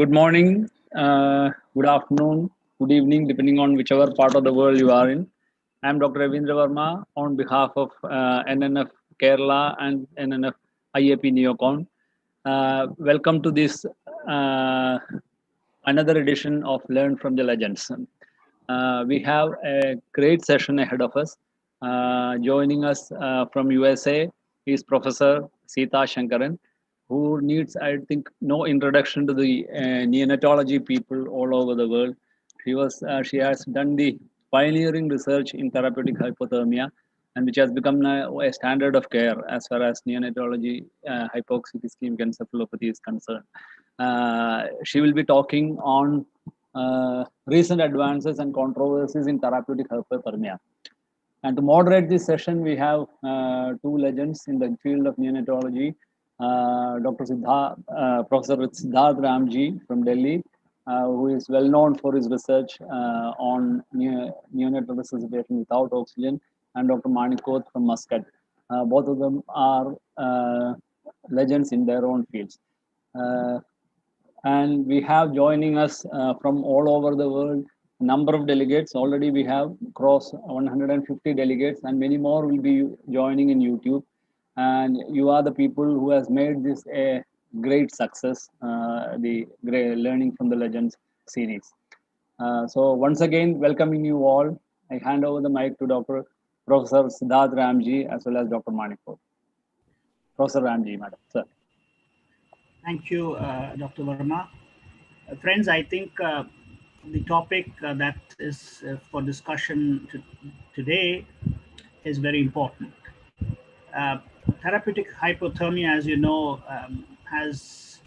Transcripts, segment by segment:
Good morning, good afternoon, good evening, depending on whichever part of the world you are in. I'm Dr. Ravindra Verma on behalf of NNF Kerala and NNF IAP Neocon. Welcome to this another edition of Learn from the Legends. We have a great session ahead of us. Joining us from USA is Professor Seetha Shankaran, who needs, I think, no introduction to the neonatology people all over the world. She has done the pioneering research in therapeutic hypothermia, and which has become now a standard of care as far as neonatology, hypoxic ischemic encephalopathy is concerned. She will be talking on recent advances and controversies in therapeutic hypothermia. And to moderate this session, we have two legends in the field of neonatology. Dr. Seetha, Professor Siddharth Ramji from Delhi, who is well known for his research on neonatal resuscitation without oxygen, and Dr. Manikot from Muscat. Both of them are legends in their own fields. And we have joining us from all over the world a number of delegates. Already we have crossed 150 delegates, and many more will be joining in YouTube. And you are the people who has made this a great success, the Learning from the Legends series. So once again, welcoming you all, I hand over the mic to Dr. Professor Siddharth Ramji as well as Dr. Manikot. Professor Ramji, madam, sir. Thank you, Dr. Verma. Friends, I think the topic that is for discussion today is very important. Therapeutic hypothermia, as you know, has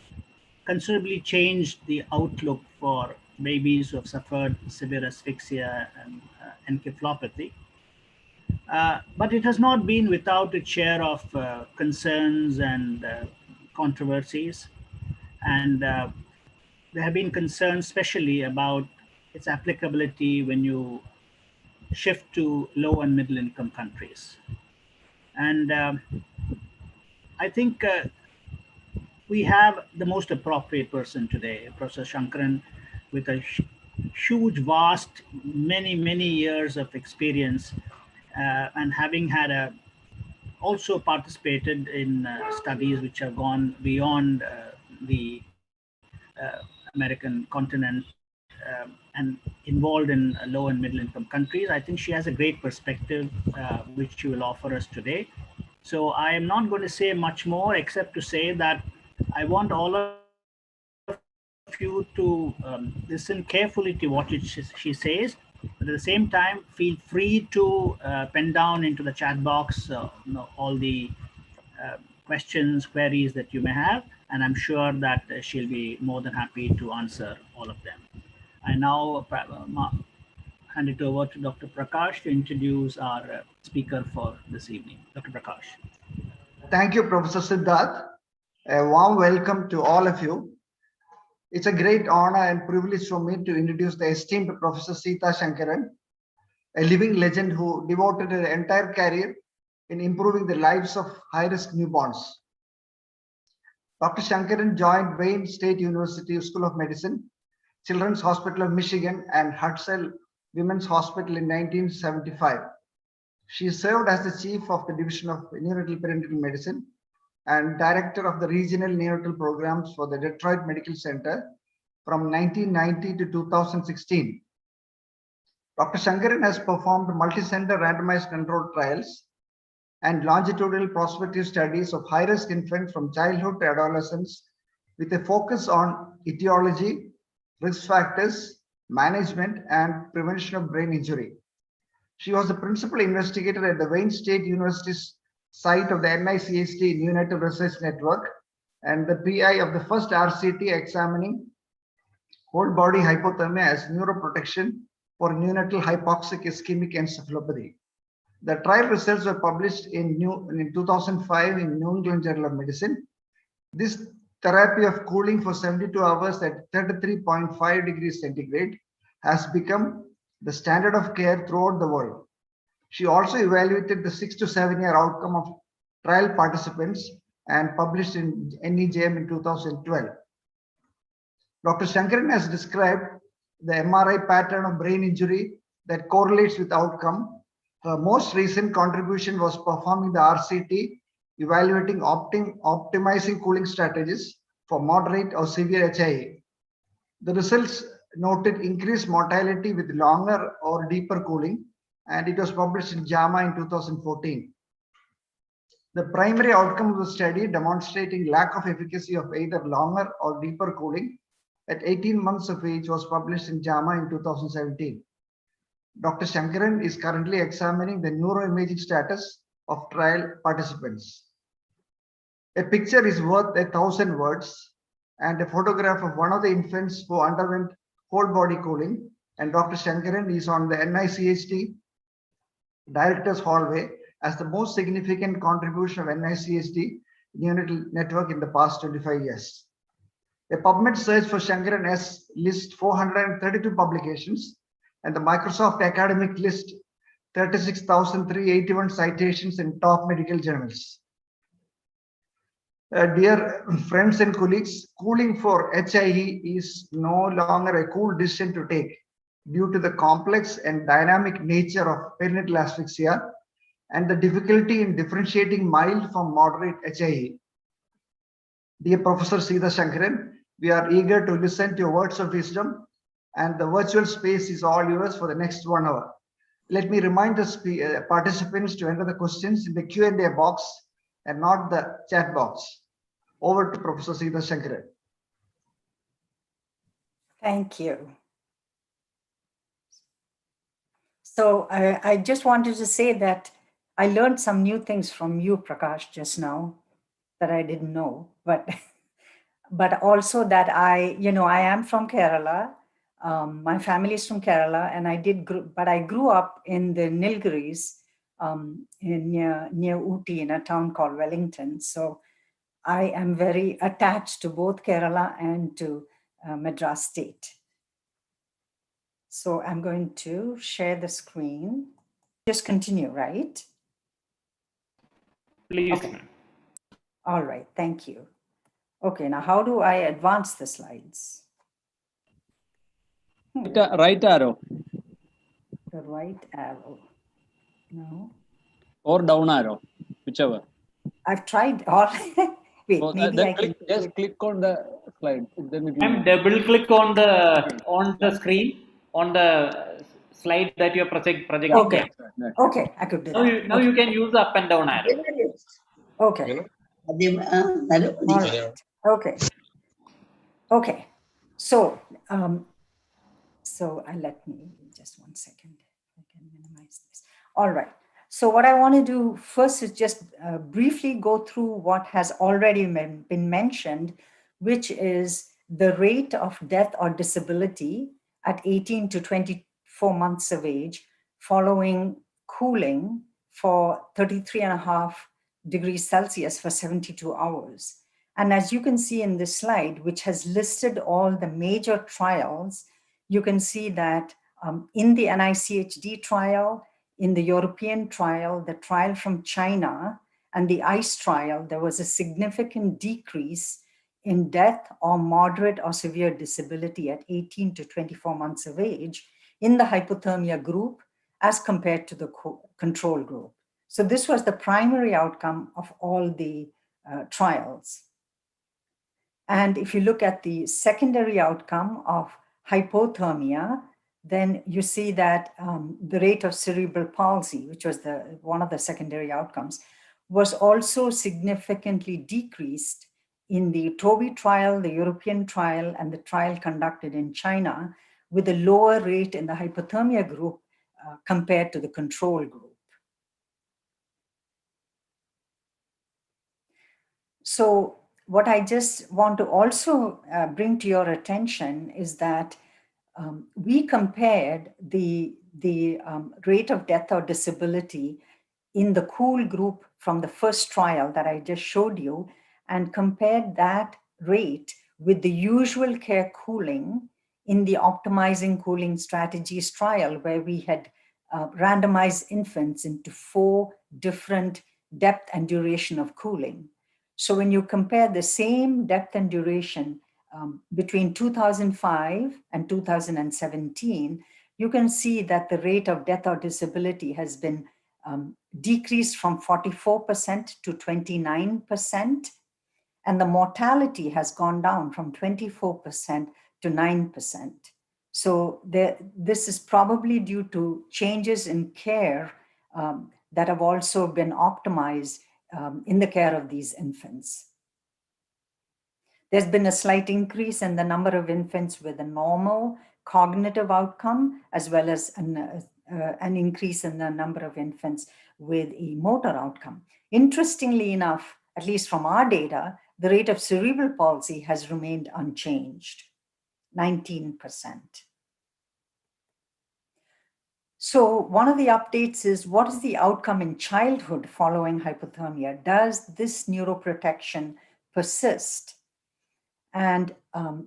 considerably changed the outlook for babies who have suffered severe asphyxia and encephalopathy. But it has not been without its share of concerns and controversies. And there have been concerns, especially about its applicability when you shift to low and middle income countries. And I think we have the most appropriate person today, Professor Shankaran, with a huge, vast, many years of experience, and having had also participated in studies which have gone beyond the American continent and involved in low and middle income countries. I think she has a great perspective which she will offer us today. So I am not going to say much more except to say that I want all of you to listen carefully to what she says, but at the same time feel free to pen down into the chat box all the questions, queries that you may have, and I'm sure that she'll be more than happy to answer all of them. I now hand it over to Dr. Prakash to introduce our speaker for this evening. Dr. Prakash. Thank you, Professor Siddharth. A warm welcome to all of you. It's a great honor and privilege for me to introduce the esteemed Professor Seetha Shankaran, a living legend who devoted her entire career in improving the lives of high-risk newborns. Dr. Shankaran joined Wayne State University School of Medicine, Children's Hospital of Michigan, and Hartzell Women's Hospital in 1975. She served as the chief of the Division of Neonatal Perinatal Medicine and director of the regional neonatal programs for the Detroit Medical Center from 1990 to 2016. Dr. Shankaran has performed multi-center randomized controlled trials and longitudinal prospective studies of high-risk infants from childhood to adolescence with a focus on etiology, risk factors, management, and prevention of brain injury. She was the principal investigator at the Wayne State University's site of the NICHD Neonatal Research Network and the PI of the first RCT examining whole body hypothermia as neuroprotection for neonatal hypoxic ischemic encephalopathy. The trial results were published in 2005 in New England Journal of Medicine. This therapy of cooling for 72 hours at 33.5 degrees centigrade has become the standard of care throughout the world. She also evaluated the 6 to 7 year outcome of trial participants and published in NEJM in 2012. Dr. Shankaran has described the MRI pattern of brain injury that correlates with outcome. Her most recent contribution was performing the RCT, evaluating optimizing cooling strategies for moderate or severe HIE. The results noted increased mortality with longer or deeper cooling, and it was published in JAMA in 2014. The primary outcome of the study demonstrating lack of efficacy of either longer or deeper cooling at 18 months of age was published in JAMA in 2017. Dr. Shankaran is currently examining the neuroimaging status of trial participants. A picture is worth 1,000 words, and a photograph of one of the infants who underwent whole body cooling, and Dr. Shankaran is on the NICHD Director's Hallway as the most significant contribution of NICHD neonatal network in the past 25 years. A PubMed search for Shankaran S lists 432 publications, and the Microsoft Academic list 36,381 citations in top medical journals. Dear friends and colleagues, cooling for HIE is no longer a cool decision to take due to the complex and dynamic nature of perinatal asphyxia and the difficulty in differentiating mild from moderate HIE. Dear Professor Seetha Shankaran, we are eager to listen to your words of wisdom, and the virtual space is all yours for the next 1 hour. Let me remind the participants to enter the questions in the Q&A box and not the chat box. Over to Professor Seetha Shankaran. Thank you. So I just wanted to say that I learned some new things from you, Prakash, just now that I didn't know, but also that I am from Kerala. My family is from Kerala, and I grew up in the Nilgiris, near Ooty, in a town called Wellington. So I am very attached to both Kerala and to Madras State. So I'm going to share the screen. Just continue, right? Please. Okay. All right, thank you. Okay, now how do I advance the slides? Right arrow. The right arrow. No. Or down arrow, whichever. I've tried all. Wait, So maybe then I can just click on the slide. Then it will And double click on the screen on the slide that you're projecting. Okay. Okay, I could do that. Now you can use the up and down arrow. Okay. All right. Okay. Okay. So, let me just 1 second. I can minimize this. All right. So what I want to do first is just briefly go through what has already been mentioned, which is the rate of death or disability at 18 to 24 months of age following cooling for 33.5 degrees Celsius for 72 hours. And as you can see in this slide, which has listed all the major trials, you can see that in the NICHD trial, in the European trial, the trial from China, and the ICE trial, there was a significant decrease in death or moderate or severe disability at 18 to 24 months of age in the hypothermia group as compared to the control group. So this was the primary outcome of all the trials. And if you look at the secondary outcome of hypothermia, then you see that the rate of cerebral palsy, which was one of the secondary outcomes, was also significantly decreased in the TOBI trial, the European trial, and the trial conducted in China, with a lower rate in the hypothermia group compared to the control group. So what I just want to also bring to your attention is that we compared the rate of death or disability in the cool group from the first trial that I just showed you, and compared that rate with the usual care cooling in the optimizing cooling strategies trial, where we had randomized infants into 4 different depth and duration of cooling. So when you compare the same depth and duration between 2005 and 2017, you can see that the rate of death or disability has been decreased from 44% to 29%, and the mortality has gone down from 24% to 9%. So this is probably due to changes in care that have also been optimized in the care of these infants. There's been a slight increase in the number of infants with a normal cognitive outcome, as well as an increase in the number of infants with a motor outcome. Interestingly enough, at least from our data, the rate of cerebral palsy has remained unchanged, 19%. So one of the updates is, what is the outcome in childhood following hypothermia? Does this neuroprotection persist? And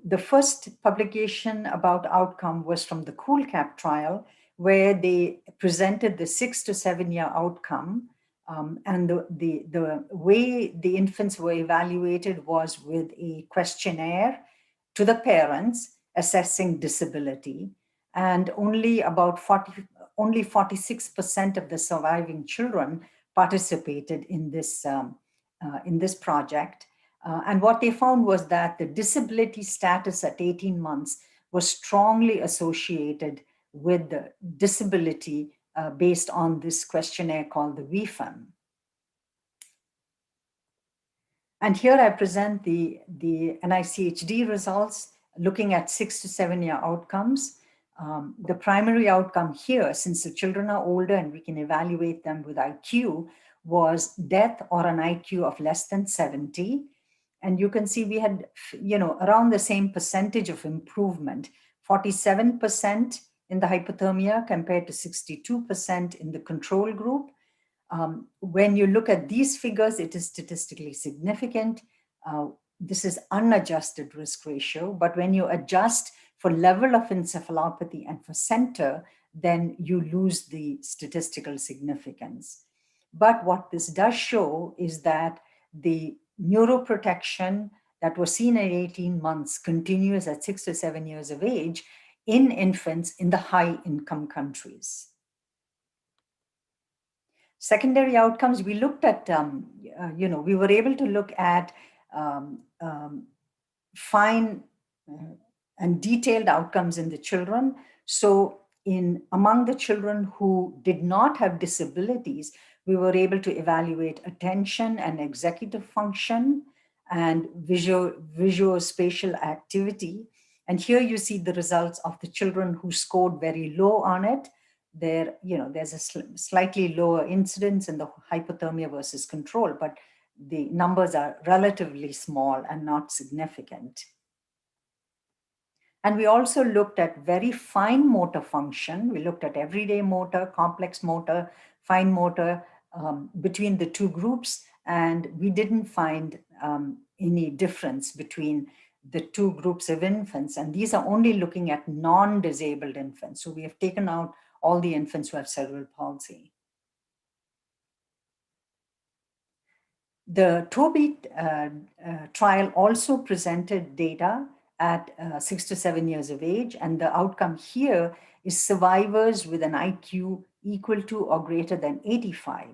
the first publication about outcome was from the CoolCap trial, where they presented the 6 to 7 year outcome. And the way the infants were evaluated was with a questionnaire to the parents assessing disability. And only 46% of the surviving children participated in this project. And what they found was that the disability status at 18 months was strongly associated with the disability based on this questionnaire called the VFAM. And here I present the NICHD results looking at 6 to 7 year outcomes. The primary outcome here, since the children are older and we can evaluate them with IQ, was death or an IQ of less than 70. And you can see we had, around the same percentage of improvement, 47% in the hypothermia compared to 62% in the control group. When you look at these figures, it is statistically significant. This is unadjusted risk ratio, but when you adjust for level of encephalopathy and for center, then you lose the statistical significance. But what this does show is that the neuroprotection that was seen at 18 months continues at 6 to 7 years of age in infants in the high income countries. Secondary outcomes, we looked at, we were able to look at fine and detailed outcomes in the children. So among the children who did not have disabilities, we were able to evaluate attention and executive function and visuospatial activity. And here you see the results of the children who scored very low on it. There's a slightly lower incidence in the hypothermia versus control, but the numbers are relatively small and not significant. And we also looked at very fine motor function. We looked at everyday motor, complex motor, fine motor between the two groups, and we didn't find any difference between the two groups of infants. And these are only looking at non-disabled infants. So we have taken out all the infants who have cerebral palsy. The TOBY trial also presented data at 6 to 7 years of age, and the outcome here is survivors with an IQ equal to or greater than 85.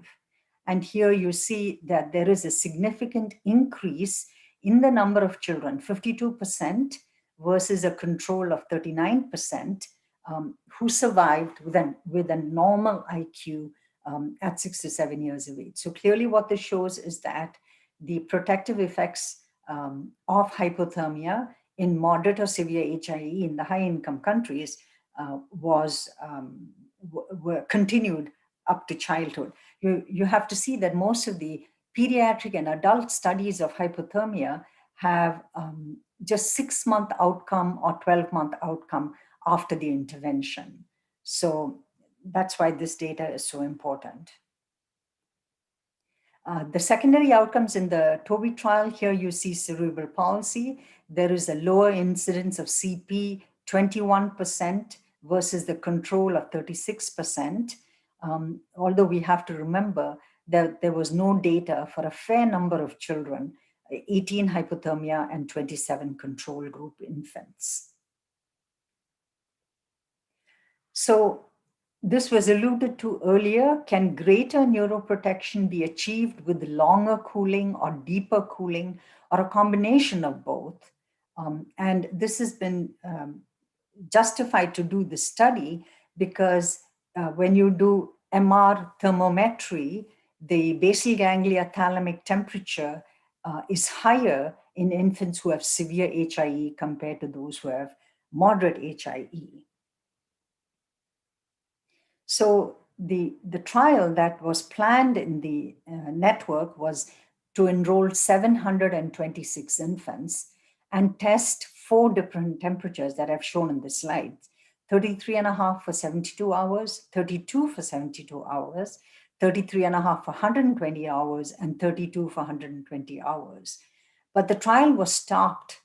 And here you see that there is a significant increase in the number of children, 52% versus a control of 39%, who survived with a normal IQ at 6 to 7 years of age. So clearly what this shows is that the protective effects of hypothermia in moderate or severe HIE in the high income countries were continued up to childhood. You have to see that most of the pediatric and adult studies of hypothermia have just 6-month outcome or 12-month outcome after the intervention. So that's why this data is so important. The secondary outcomes in the TOBY trial, here you see cerebral palsy. There is a lower incidence of CP, 21% versus the control of 36%. Although we have to remember that there was no data for a fair number of children 18 hypothermia and 27 control group infants. So this was alluded to earlier. Can greater neuroprotection be achieved with longer cooling or deeper cooling, or a combination of both? And this has been justified to do the study because when you do MR thermometry, the basal ganglia thalamic temperature is higher in infants who have severe HIE compared to those who have moderate HIE. So the trial that was planned in the network was to enroll 726 infants and test 4 different temperatures that I've shown in the slides: 33.5 for 72 hours, 32 for 72 hours, 33.5 for 120 hours, and 32 for 120 hours. But the trial was stopped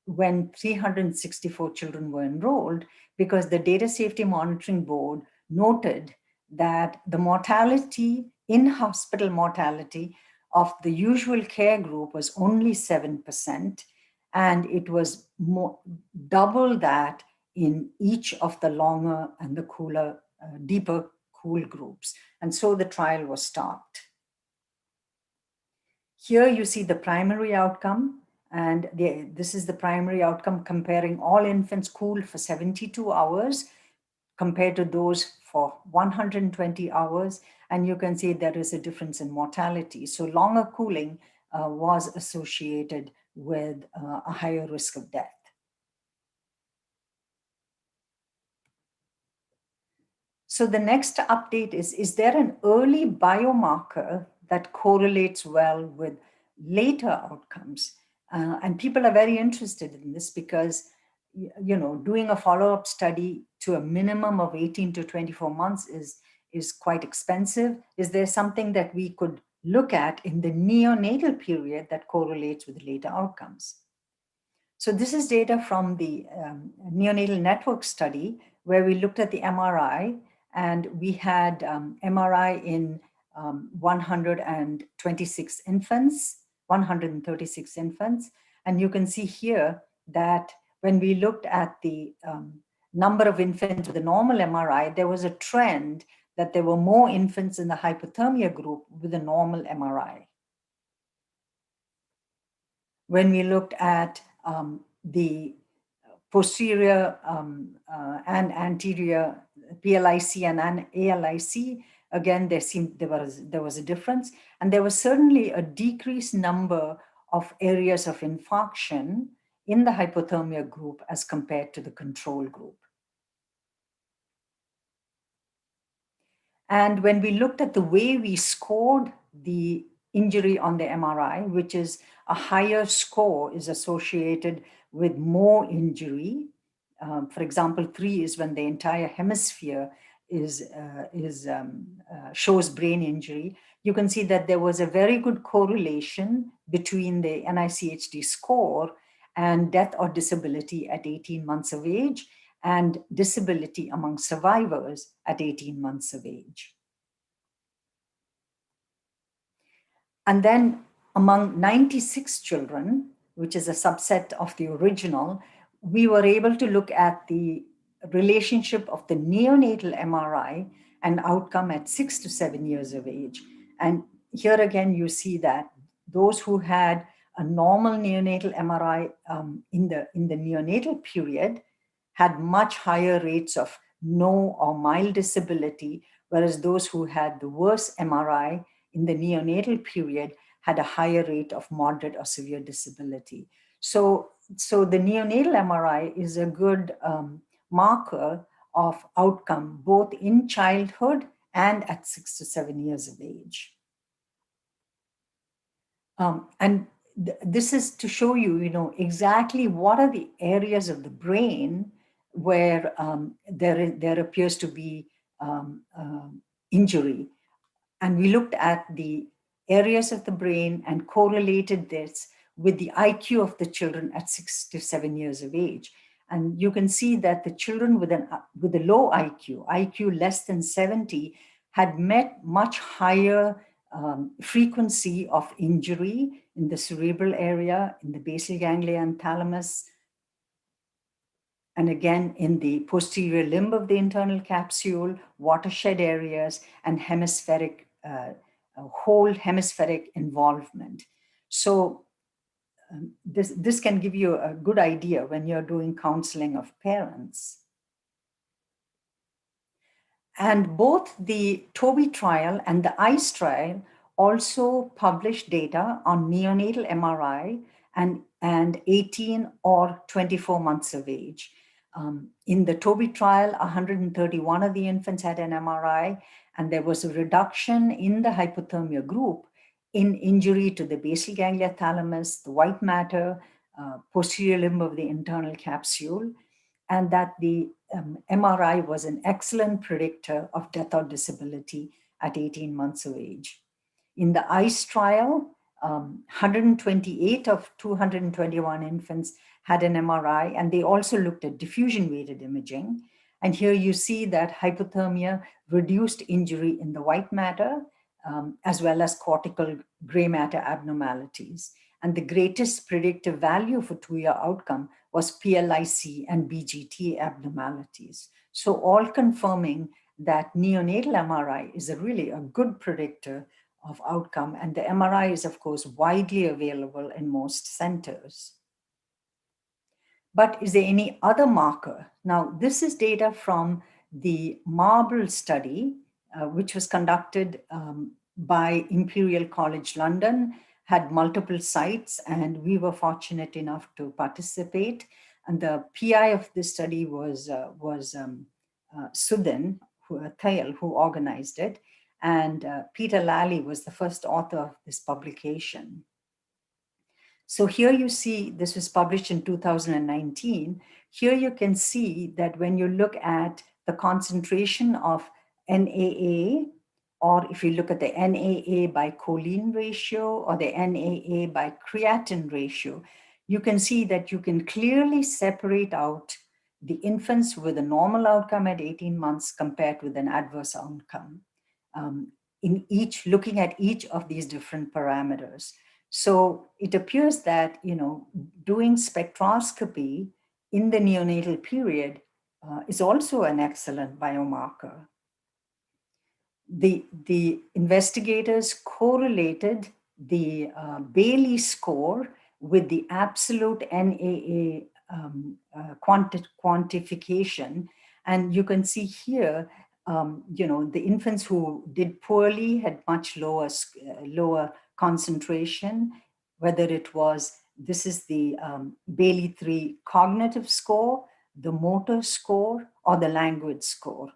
when 364 children were enrolled because the Data Safety Monitoring Board noted that the mortality, in-hospital mortality of the usual care group was only 7%, and it was double that in each of the longer and the cooler, deeper cool groups. And so the trial was stopped. Here you see the primary outcome, and this is the primary outcome comparing all infants cooled for 72 hours compared to those for 120 hours. And you can see there is a difference in mortality. So longer cooling was associated with a higher risk of death. So the next update is there an early biomarker that correlates well with later outcomes? And people are very interested in this because, you know, doing a follow-up study to a minimum of 18 to 24 months is quite expensive. Is there something that we could look at in the neonatal period that correlates with later outcomes? So this is data from the neonatal network study where we looked at the MRI, and we had MRI in 126 infants, 136 infants. And you can see here that when we looked at the number of infants with the normal MRI, there was a trend that there were more infants in the hypothermia group with a normal MRI. When we looked at the posterior and anterior PLIC and ALIC, again, there was a difference. And there was certainly a decreased number of areas of infarction in the hypothermia group as compared to the control group. And when we looked at the way we scored the injury on the MRI, which is a higher score is associated with more injury. For example, 3 is when the entire hemisphere shows brain injury. You can see that there was a very good correlation between the NICHD score and death or disability at 18 months of age, and disability among survivors at 18 months of age. And then among 96 children, which is a subset of the original, we were able to look at the relationship of the neonatal MRI and outcome at 6 to 7 years of age. And here again, you see that those who had a normal neonatal MRI in the neonatal period had much higher rates of no or mild disability, whereas those who had the worst MRI in the neonatal period had a higher rate of moderate or severe disability. So the neonatal MRI is a good marker of outcome, both in childhood and at 6 to 7 years of age. And this is to show you, exactly what are the areas of the brain where there appears to be injury. And we looked at the areas of the brain and correlated this with the IQ of the children at 6 to 7 years of age. And you can see that the children with a low IQ less than 70, had met much higher frequency of injury in the cerebral area, in the basal ganglia and thalamus, and again in the posterior limb of the internal capsule, watershed areas, and hemispheric, whole hemispheric involvement. So this can give you a good idea when you're doing counseling of parents. And both the TOBY trial and the ICE trial also published data on neonatal MRI and 18 or 24 months of age. In the TOBY trial, 131 of the infants had an MRI, and there was a reduction in the hypothermia group in injury to the basal ganglia thalamus, the white matter, posterior limb of the internal capsule, and that the MRI was an excellent predictor of death or disability at 18 months of age. In the ICE trial, 128 of 221 infants had an MRI, and they also looked at diffusion-weighted imaging. And here you see that hypothermia reduced injury in the white matter, as well as cortical gray matter abnormalities. And the greatest predictive value for 2-year outcome was PLIC and BGT abnormalities. So all confirming that neonatal MRI is really a good predictor of outcome. And the MRI is, of course, widely available in most centers. But is there any other marker? Now, this is data from the MARBLE study, which was conducted by Imperial College London, had multiple sites, and we were fortunate enough to participate. And the PI of this study was Sudhin Thayal, who organized it. And Peter Lally was the first author of this publication. So here you see, this was published in 2019. Here you can see that when you look at the concentration of NAA, or if you look at the NAA by choline ratio or the NAA by creatine ratio, you can see that you can clearly separate out the infants with a normal outcome at 18 months compared with an adverse outcome in each, looking at each of these different parameters. So it appears that, doing spectroscopy in the neonatal period is also an excellent biomarker. The investigators correlated the Bailey score with the absolute NAA quantification. And you can see here, the infants who did poorly had much lower concentration, whether it was, this is the Bailey 3 cognitive score, the motor score, or the language score.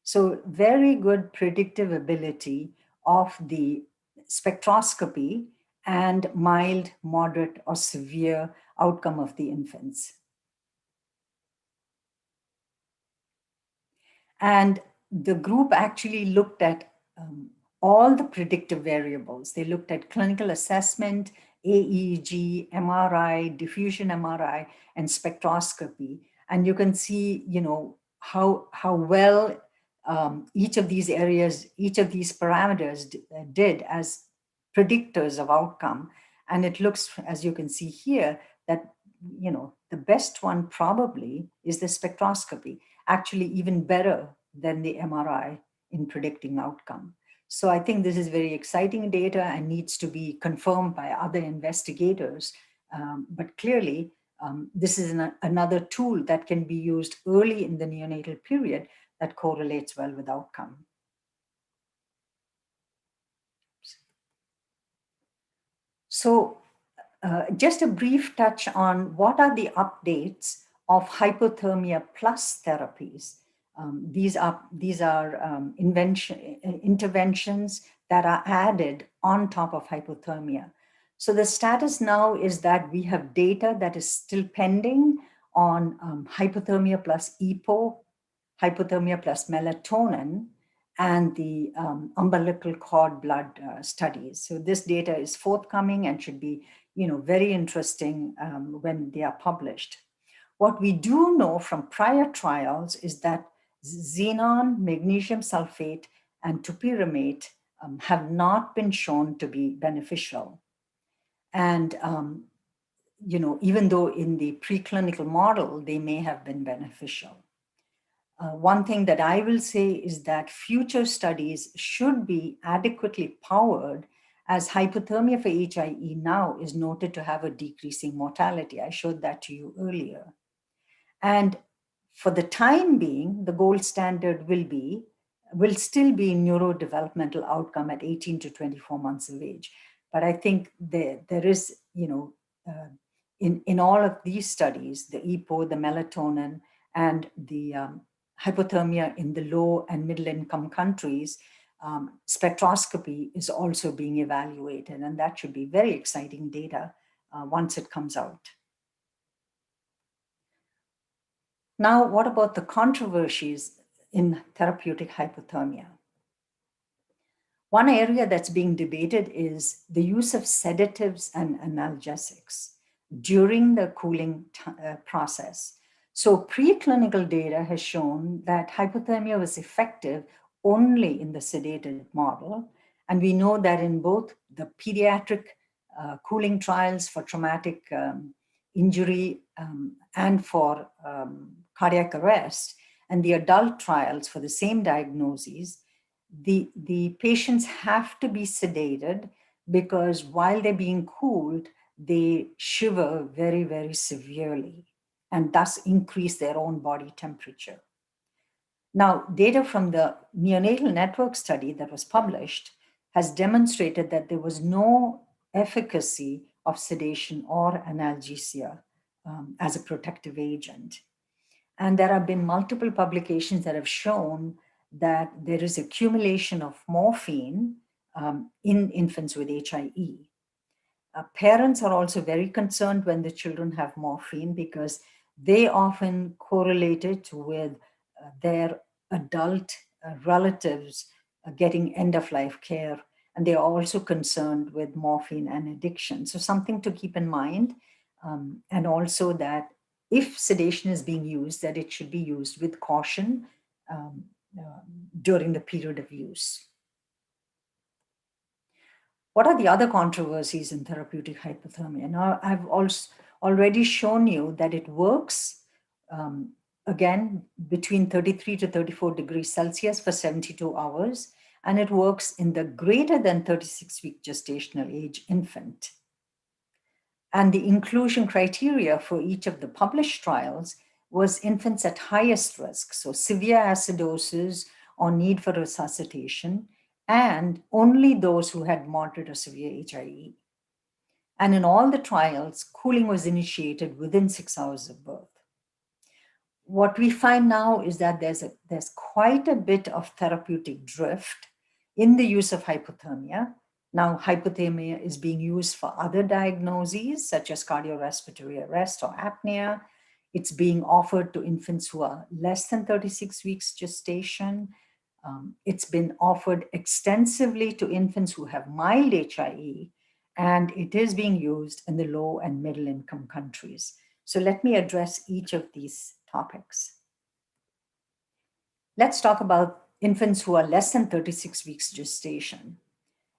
So very good predictive ability of the spectroscopy and mild, moderate, or severe outcome of the infants. And the group actually looked at all the predictive variables. They looked at clinical assessment, AEG, MRI, diffusion MRI, and spectroscopy. And you can see, how well each of these areas, each of these parameters did as predictors of outcome. And it looks, as you can see here, that, the best one probably is the spectroscopy, actually even better than the MRI in predicting outcome. So I think this is very exciting data and needs to be confirmed by other investigators. But clearly, this is another tool that can be used early in the neonatal period that correlates well with outcome. So just a brief touch on what are the updates of hypothermia plus therapies. These are interventions that are added on top of hypothermia. So the status now is that we have data that is still pending on hypothermia plus EPO, hypothermia plus melatonin, and the umbilical cord blood studies. So this data is forthcoming and should be, very interesting when they are published. What we do know from prior trials is that xenon, magnesium sulfate, and topiramate have not been shown to be beneficial. And, even though in the preclinical model, they may have been beneficial. One thing that I will say is that future studies should be adequately powered, as hypothermia for HIE now is noted to have a decreasing mortality. I showed that to you earlier. And for the time being, the gold standard will still be neurodevelopmental outcome at 18 to 24 months of age. But I think there is, in all of these studies, the EPO, the melatonin, and the hypothermia in the low and middle income countries, spectroscopy is also being evaluated, and that should be very exciting data once it comes out. Now, what about the controversies in therapeutic hypothermia? One area that's being debated is the use of sedatives and analgesics during the cooling process. So preclinical data has shown that hypothermia was effective only in the sedated model. And we know that in both the pediatric cooling trials for traumatic injury and for cardiac arrest, and the adult trials for the same diagnoses, the patients have to be sedated because while they're being cooled, they shiver very, very severely and thus increase their own body temperature. Now, data from the neonatal network study that was published has demonstrated that there was no efficacy of sedation or analgesia as a protective agent. And there have been multiple publications that have shown that there is accumulation of morphine in infants with HIE. Parents are also very concerned when the children have morphine because they often correlate it with their adult relatives getting end-of-life care. And they are also concerned with morphine and addiction. So something to keep in mind. And also that if sedation is being used, that it should be used with caution during the period of use. What are the other controversies in therapeutic hypothermia? Now, I've also already shown you that it works, again, between 33 to 34 degrees Celsius for 72 hours, and it works in the greater than 36-week gestational age infant. And the inclusion criteria for each of the published trials was infants at highest risk, so severe acidosis or need for resuscitation, and only those who had moderate or severe HIE. And in all the trials, cooling was initiated within 6 hours of birth. What we find now is that there's quite a bit of therapeutic drift in the use of hypothermia. Now, hypothermia is being used for other diagnoses, such as cardiorespiratory arrest or apnea. It's being offered to infants who are less than 36 weeks gestation. It's been offered extensively to infants who have mild HIE, and it is being used in the low and middle income countries. So let me address each of these topics. Let's talk about infants who are less than 36 weeks gestation.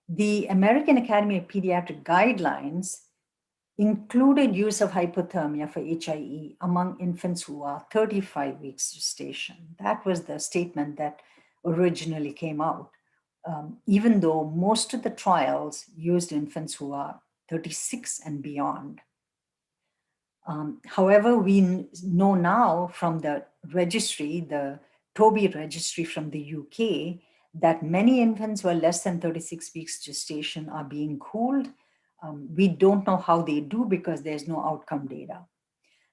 The American Academy of Pediatric guidelines included use of hypothermia for HIE among infants who are 35 weeks gestation. That was the statement that originally came out, even though most of the trials used infants who are 36 and beyond. However, we know now from the registry, the TOBI registry from the UK, that many infants who are less than 36 weeks gestation are being cooled. We don't know how they do because there's no outcome data.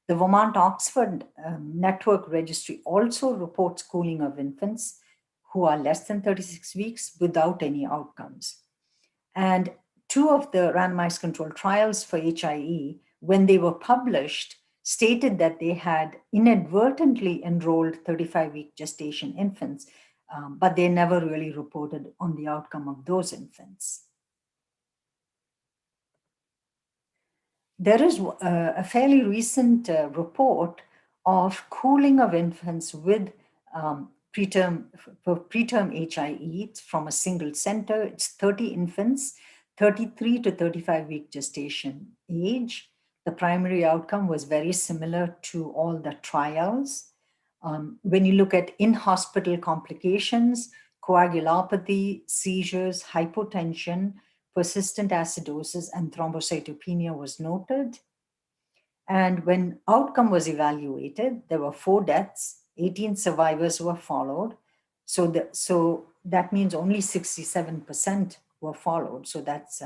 The Vermont-Oxford network registry also reports cooling of infants who are less than 36 weeks without any outcomes. And 2 of the randomized controlled trials for HIE, when they were published, stated that they had inadvertently enrolled 35-week gestation infants, but they never really reported on the outcome of those infants. There is a fairly recent report of cooling of infants with preterm HIE. It's from a single center. It's 30 infants, 33 to 35 week gestation age. The primary outcome was very similar to all the trials. When you look at in-hospital complications, coagulopathy, seizures, hypotension, persistent acidosis, and thrombocytopenia was noted. And when outcome was evaluated, there were 4 deaths, 18 survivors were followed. So that means only 67% were followed. So that's,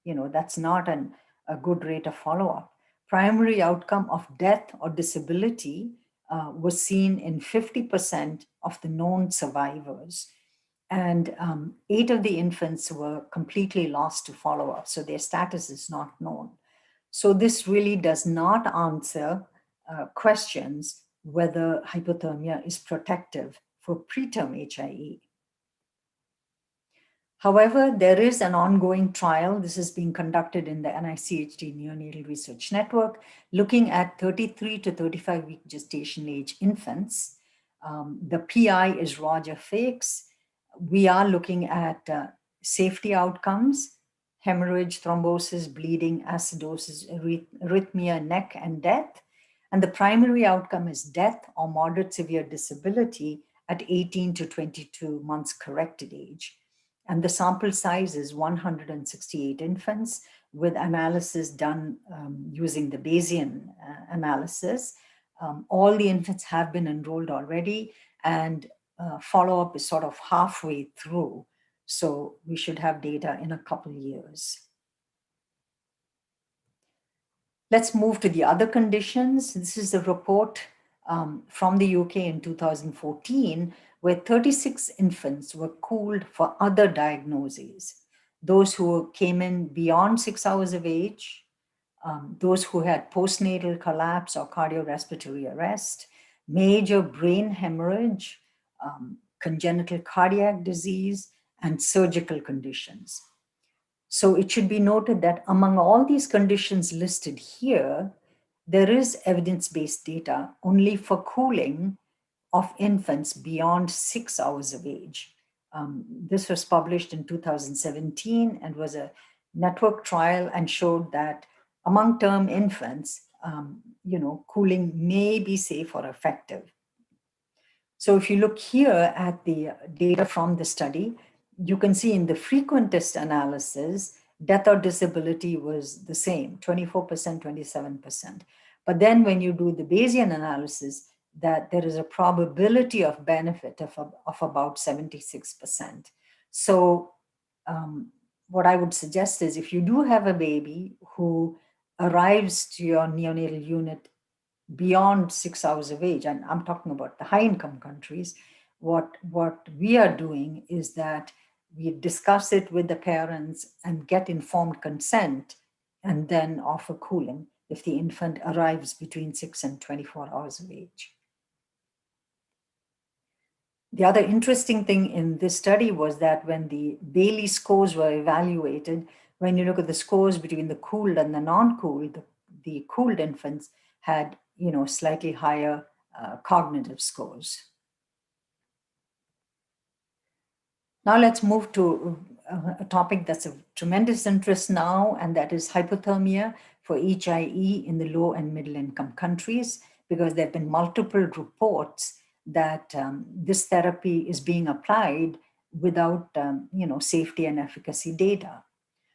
that's not a good rate of follow-up. Primary outcome of death or disability was seen in 50% of the known survivors. And 8 of the infants were completely lost to follow-up. So their status is not known. So this really does not answer questions whether hypothermia is protective for preterm HIE. However, there is an ongoing trial. This is being conducted in the NICHD Neonatal Research Network, looking at 33 to 35 week gestation age infants. The PI is Roger Fakes. We are looking at safety outcomes, hemorrhage, thrombosis, bleeding, acidosis, arrhythmia, neck, and death. And the primary outcome is death or moderate severe disability at 18 to 22 months corrected age. And the sample size is 168 infants with analysis done using the Bayesian analysis. All the infants have been enrolled already, and follow-up is sort of halfway through. So we should have data in a couple years. Let's move to the other conditions. This is a report from the UK in 2014, where 36 infants were cooled for other diagnoses. Those who came in beyond 6 hours of age, those who had postnatal collapse or cardiorespiratory arrest, major brain hemorrhage, congenital cardiac disease, and surgical conditions. So it should be noted that among all these conditions listed here, there is evidence-based data only for cooling of infants beyond 6 hours of age. This was published in 2017 and was a network trial and showed that among term infants, cooling may be safe or effective. So if you look here at the data from the study, you can see in the frequentist analysis, death or disability was the same, 24%, 27%. But then when you do the Bayesian analysis, that there is a probability of benefit of about 76%. So what I would suggest is if you do have a baby who arrives to your neonatal unit beyond 6 hours of age, and I'm talking about the high-income countries, what we are doing is that we discuss it with the parents and get informed consent and then offer cooling if the infant arrives between 6 and 24 hours of age. The other interesting thing in this study was that when the Bailey scores were evaluated, when you look at the scores between the cooled and the non-cooled, the cooled infants had slightly higher cognitive scores. Now let's move to a topic that's of tremendous interest now, and that is hypothermia for HIE in the low and middle income countries, because there have been multiple reports that this therapy is being applied without safety and efficacy data.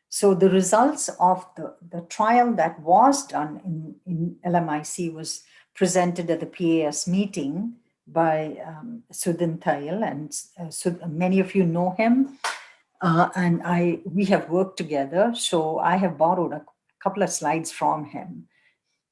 So the results of the trial that was done in LMIC was presented at the PAS meeting by Sudhin, and many of you know him, and we have worked together. So I have borrowed a couple of slides from him.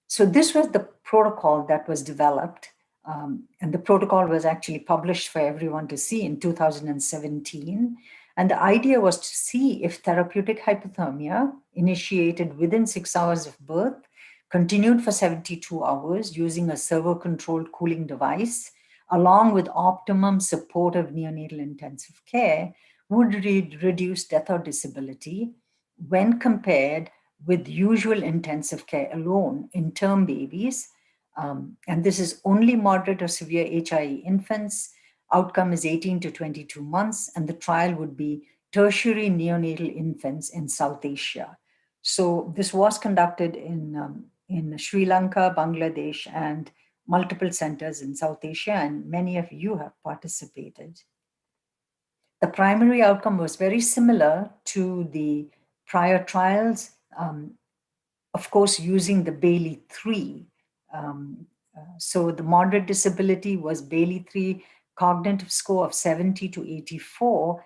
So this was the protocol that was developed, and the protocol was actually published for everyone to see in 2017. And the idea was to see if therapeutic hypothermia initiated within 6 hours of birth, continued for 72 hours using a servo-controlled cooling device, along with optimum supportive neonatal intensive care, would reduce death or disability when compared with usual intensive care alone in term babies. And this is only moderate or severe HIE infants outcome is 18 to 22 months, and the trial would be tertiary neonatal infants in South Asia. So this was conducted in Sri Lanka, Bangladesh, and multiple centers in South Asia, and many of you have participated. The primary outcome was very similar to the prior trials, of course, using the Bailey-3. So the moderate disability was Bailey-3 cognitive score of 70 to 84,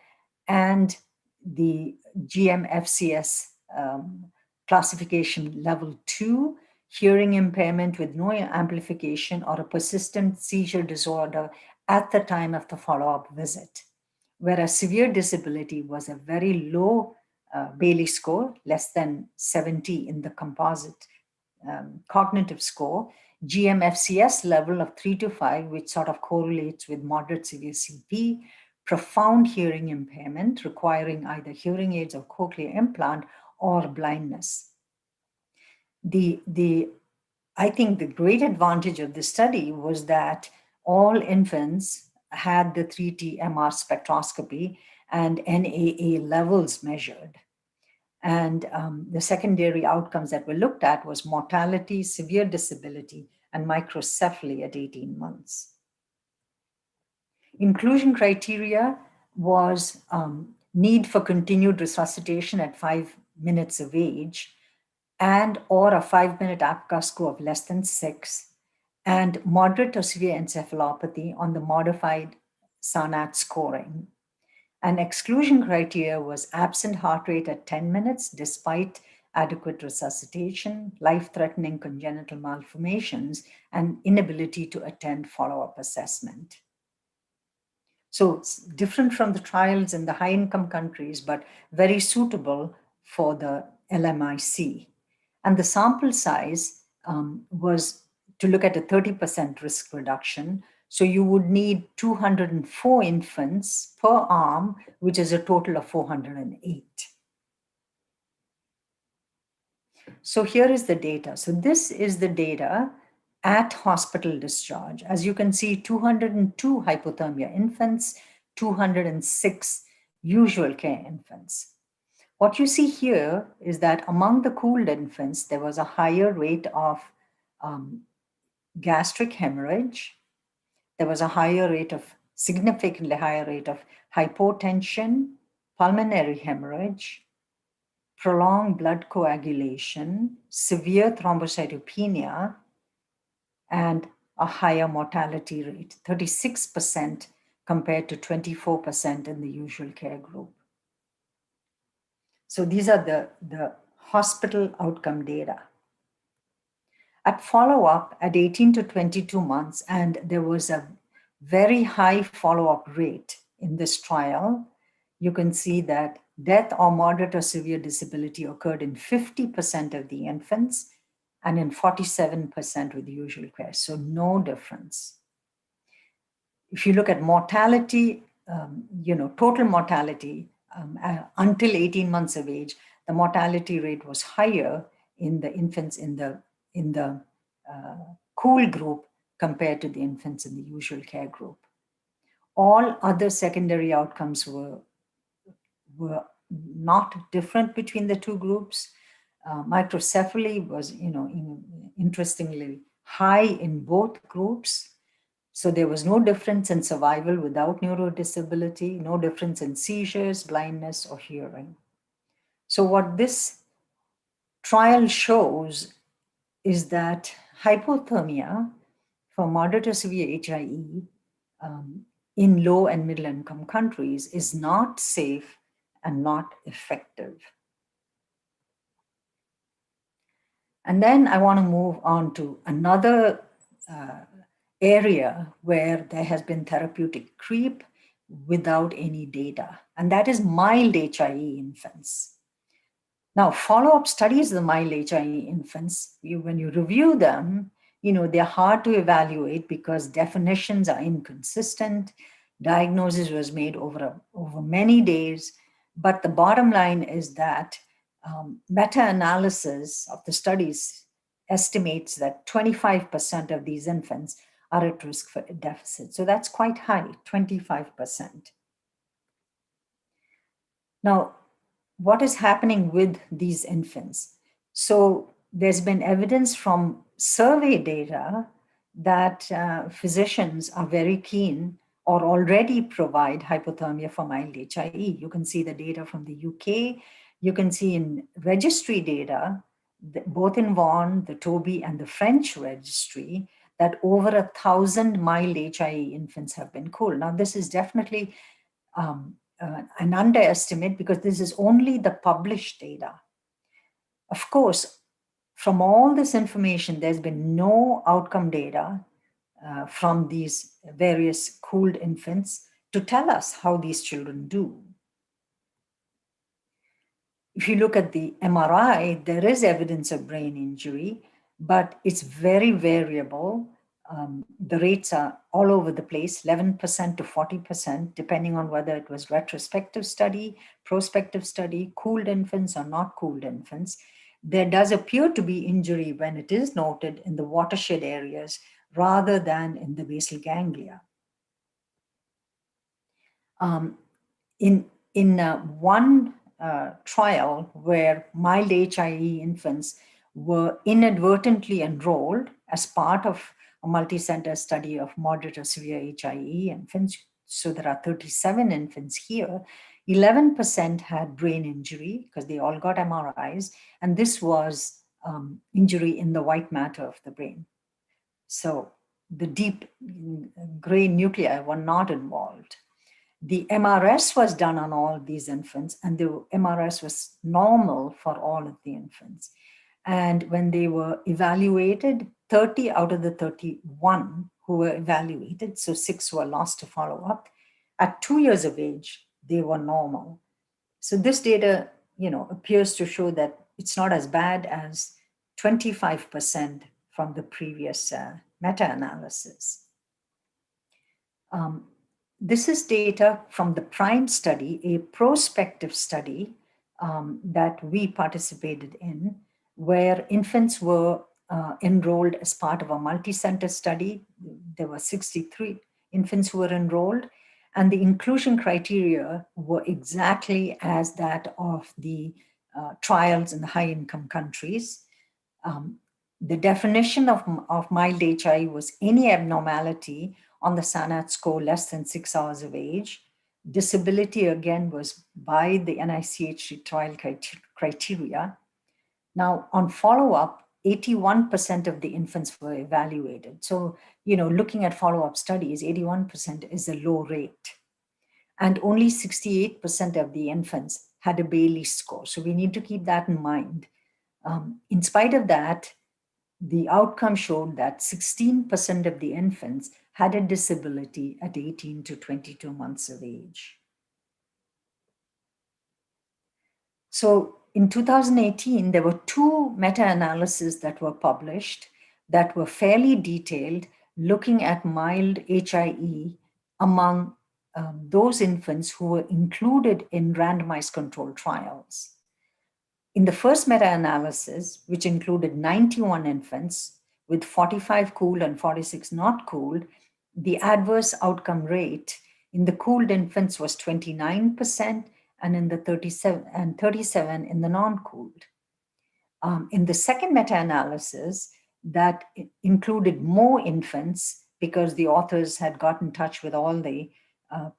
and the GMFCS classification level 2, hearing impairment with no amplification or a persistent seizure disorder at the time of the follow-up visit. Whereas severe disability was a very low Bailey score, less than 70 in the composite cognitive score, GMFCS level of 3 to 5, which sort of correlates with moderate severe CP, profound hearing impairment requiring either hearing aids or cochlear implant or blindness. I think the great advantage of this study was that all infants had the 3T MR spectroscopy and NAA levels measured. And the secondary outcomes that were looked at was mortality, severe disability, and microcephaly at 18 months. Inclusion criteria was need for continued resuscitation at 5 minutes of age, and or a 5-minute APGAR score of less than 6, and moderate or severe encephalopathy on the modified SANAT scoring. An exclusion criteria was absent heart rate at 10 minutes despite adequate resuscitation, life-threatening congenital malformations, and inability to attend follow-up assessment. So it's different from the trials in the high-income countries, but very suitable for the LMIC. And the sample size was to look at a 30% risk reduction. So you would need 204 infants per arm, which is a total of 408. So here is the data. So this is the data at hospital discharge. As you can see, 202 hypothermia infants, 206 usual care infants. What you see here is that among the cooled infants, there was a higher rate of gastric hemorrhage. There was a significantly higher rate of hypotension, pulmonary hemorrhage, prolonged blood coagulation, severe thrombocytopenia, and a higher mortality rate, 36% compared to 24% in the usual care group. So these are the hospital outcome data. At follow-up at 18 to 22 months, and there was a very high follow-up rate in this trial, you can see that death or moderate or severe disability occurred in 50% of the infants and in 47% with usual care, so no difference. If you look at mortality, total mortality until 18 months of age, the mortality rate was higher in the infants in the cool group compared to the infants in the usual care group. All other secondary outcomes were not different between the two groups. Microcephaly was, interestingly high in both groups. So there was no difference in survival without neurodisability, no difference in seizures, blindness, or hearing. So what this trial shows is that hypothermia for moderate or severe HIE in low and middle income countries is not safe and not effective. And then I want to move on to another area where there has been therapeutic creep without any data, and that is mild HIE infants. Now, follow-up studies of the mild HIE infants, when you review them, they're hard to evaluate because definitions are inconsistent. Diagnosis was made over many days, but the bottom line is that meta-analysis of the studies estimates that 25% of these infants are at risk for deficit. So that's quite high, 25%. Now, what is happening with these infants? So there's been evidence from survey data that physicians are very keen or already provide hypothermia for mild HIE. You can see the data from the UK. You can see in registry data, both in Vaughan, the Toby, and the French registry, that over 1,000 mild HIE infants have been cooled. Now, this is definitely an underestimate because this is only the published data. Of course, from all this information, there's been no outcome data from these various cooled infants to tell us how these children do. If you look at the MRI, there is evidence of brain injury, but it's very variable. The rates are all over the place, 11% to 40%, depending on whether it was retrospective study, prospective study, cooled infants or not cooled infants. There does appear to be injury when it is noted in the watershed areas rather than in the basal ganglia. In one trial where mild HIE infants were inadvertently enrolled as part of a multi-center study of moderate or severe HIE infants. So there are 37 infants here. 11% had brain injury because they all got MRIs, and this was injury in the white matter of the brain. So the deep gray nuclei were not involved. The MRS was done on all these infants, and the MRS was normal for all of the infants. And when they were evaluated, 30 out of the 31 who were evaluated, so 6 were lost to follow-up, at 2 years of age, they were normal. So this data, appears to show that it's not as bad as 25% from the previous meta-analysis. This is data from the PRIME study, a prospective study that we participated in, where infants were enrolled as part of a multi-center study. There were 63 infants who were enrolled, and the inclusion criteria were exactly as that of the trials in the high-income countries. The definition of mild HIE was any abnormality on the SANAT score less than 6 hours of age. Disability, again, was by the NICHD trial criteria. Now, on follow-up, 81% of the infants were evaluated. So, looking at follow-up studies, 81% is a low rate. And only 68% of the infants had a Bailey score. So we need to keep that in mind. In spite of that, the outcome showed that 16% of the infants had a disability at 18 to 22 months of age. So in 2018, there were 2 meta-analyses that were published that were fairly detailed, looking at mild HIE among those infants who were included in randomized controlled trials. In the first meta-analysis, which included 91 infants with 45 cooled and 46 not cooled, the adverse outcome rate in the cooled infants was 29%, and in the 37 in the non-cooled. In the second meta-analysis, that included more infants because the authors had got in touch with all the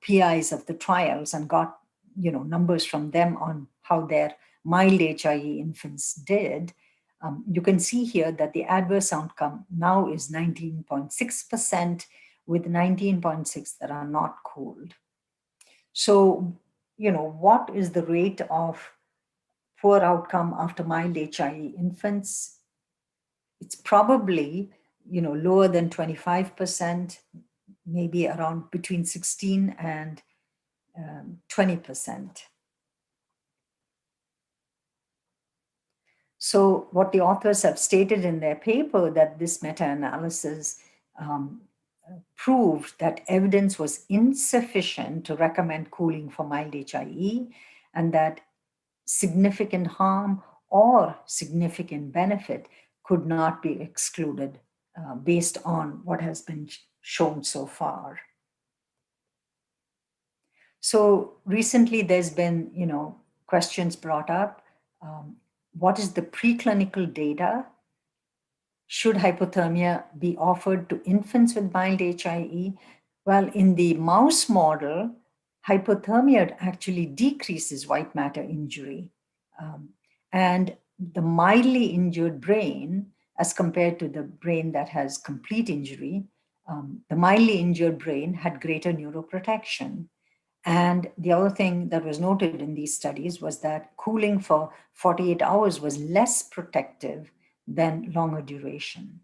PIs of the trials and got numbers from them on how their mild HIE infants did. You can see here that the adverse outcome now is 19.6%, with 19.6 that are not cooled. So, what is the rate of poor outcome after mild HIE infants? It's probably, lower than 25%, maybe around between 16 and 20%. So what the authors have stated in their paper, that this meta-analysis proved that evidence was insufficient to recommend cooling for mild HIE, and that significant harm or significant benefit could not be excluded based on what has been shown so far. So recently there's been, questions brought up. What is the preclinical data? Should hypothermia be offered to infants with mild HIE? Well, in the mouse model, hypothermia actually decreases white matter injury. And the mildly injured brain, as compared to the brain that has complete injury, the mildly injured brain had greater neuroprotection. And the other thing that was noted in these studies was that cooling for 48 hours was less protective than longer duration.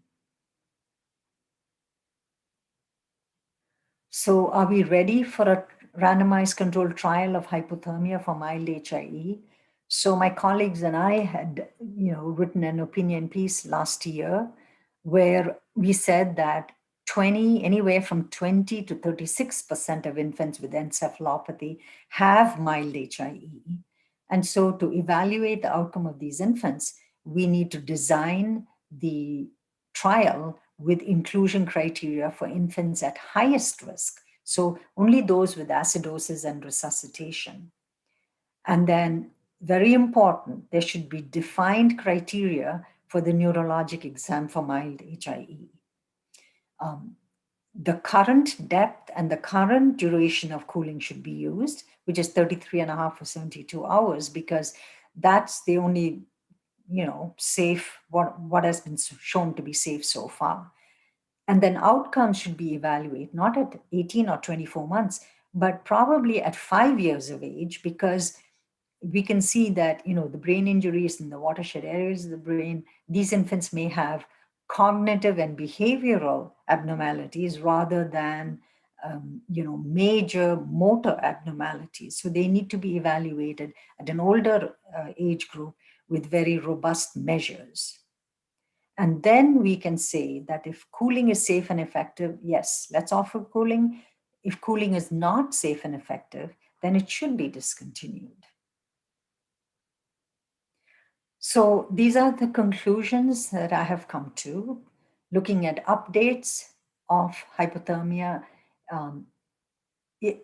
So are we ready for a randomized controlled trial of hypothermia for mild HIE? So my colleagues and I had, written an opinion piece last year where we said that anywhere from 20 to 36% of infants with encephalopathy have mild HIE. And so to evaluate the outcome of these infants, we need to design the trial with inclusion criteria for infants at highest risk. So only those with acidosis and resuscitation. And then, very important, there should be defined criteria for the neurologic exam for mild HIE. The current depth and the current duration of cooling should be used, which is 33.5 or 72 hours, because that's the only, safe, what has been shown to be safe so far. And then outcomes should be evaluated, not at 18 or 24 months, but probably at 5 years of age, because we can see that, the brain injuries in the watershed areas of the brain, these infants may have cognitive and behavioral abnormalities rather than, major motor abnormalities. So they need to be evaluated at an older age group with very robust measures. And then we can say that if cooling is safe and effective, yes, let's offer cooling. If cooling is not safe and effective, then it should be discontinued. So these are the conclusions that I have come to, looking at updates of hypothermia.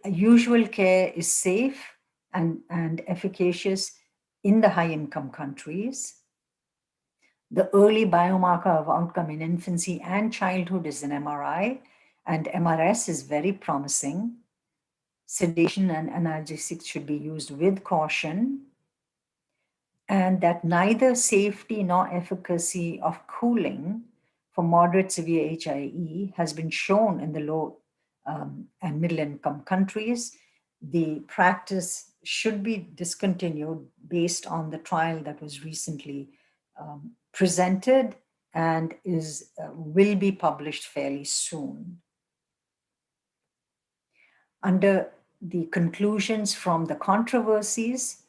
Usual care is safe and efficacious in the high-income countries. The early biomarker of outcome in infancy and childhood is an MRI, and MRS is very promising. Sedation and analgesics should be used with caution, and that neither safety nor efficacy of cooling for moderate severe HIE has been shown in the low and middle income countries. The practice should be discontinued based on the trial that was recently presented and will be published fairly soon. Under the conclusions from the controversies,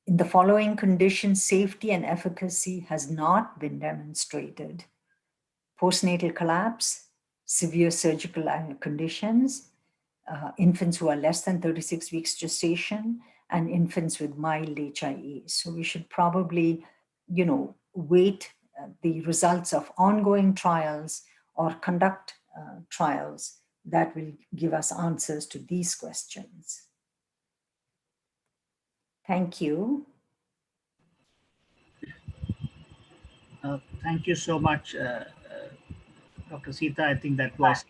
in the following conditions, safety and efficacy has not been demonstrated: postnatal collapse, severe surgical conditions, infants who are less than 36 weeks gestation, and infants with mild HIE. So we should probably, wait the results of ongoing trials or conduct trials that will give us answers to these questions. Thank you. Thank you so much, Dr. Seetha. I think that was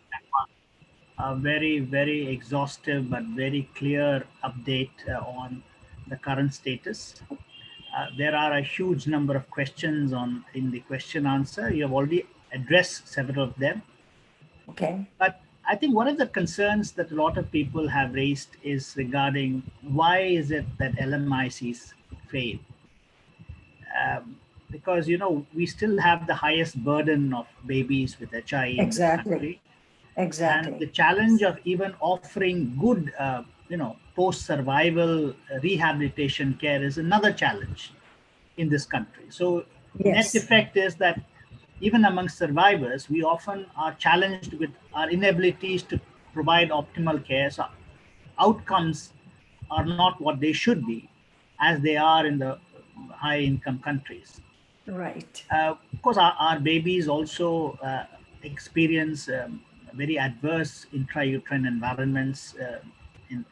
a very, very exhaustive but very clear update on the current status. There are a huge number of questions in the question answer. You have already addressed several of them. Okay. But I think one of the concerns that a lot of people have raised is regarding why is it that LMICs fail? Because we still have the highest burden of babies with HIE in this country. Exactly. And the challenge of even offering good, post-survival rehabilitation care is another challenge in this country. So Yes. net effect is that even among survivors, we often are challenged with our inabilities to provide optimal care. So outcomes are not what they should be as they are in the high income countries. Right. Of course, our babies also experience very adverse intrauterine environments in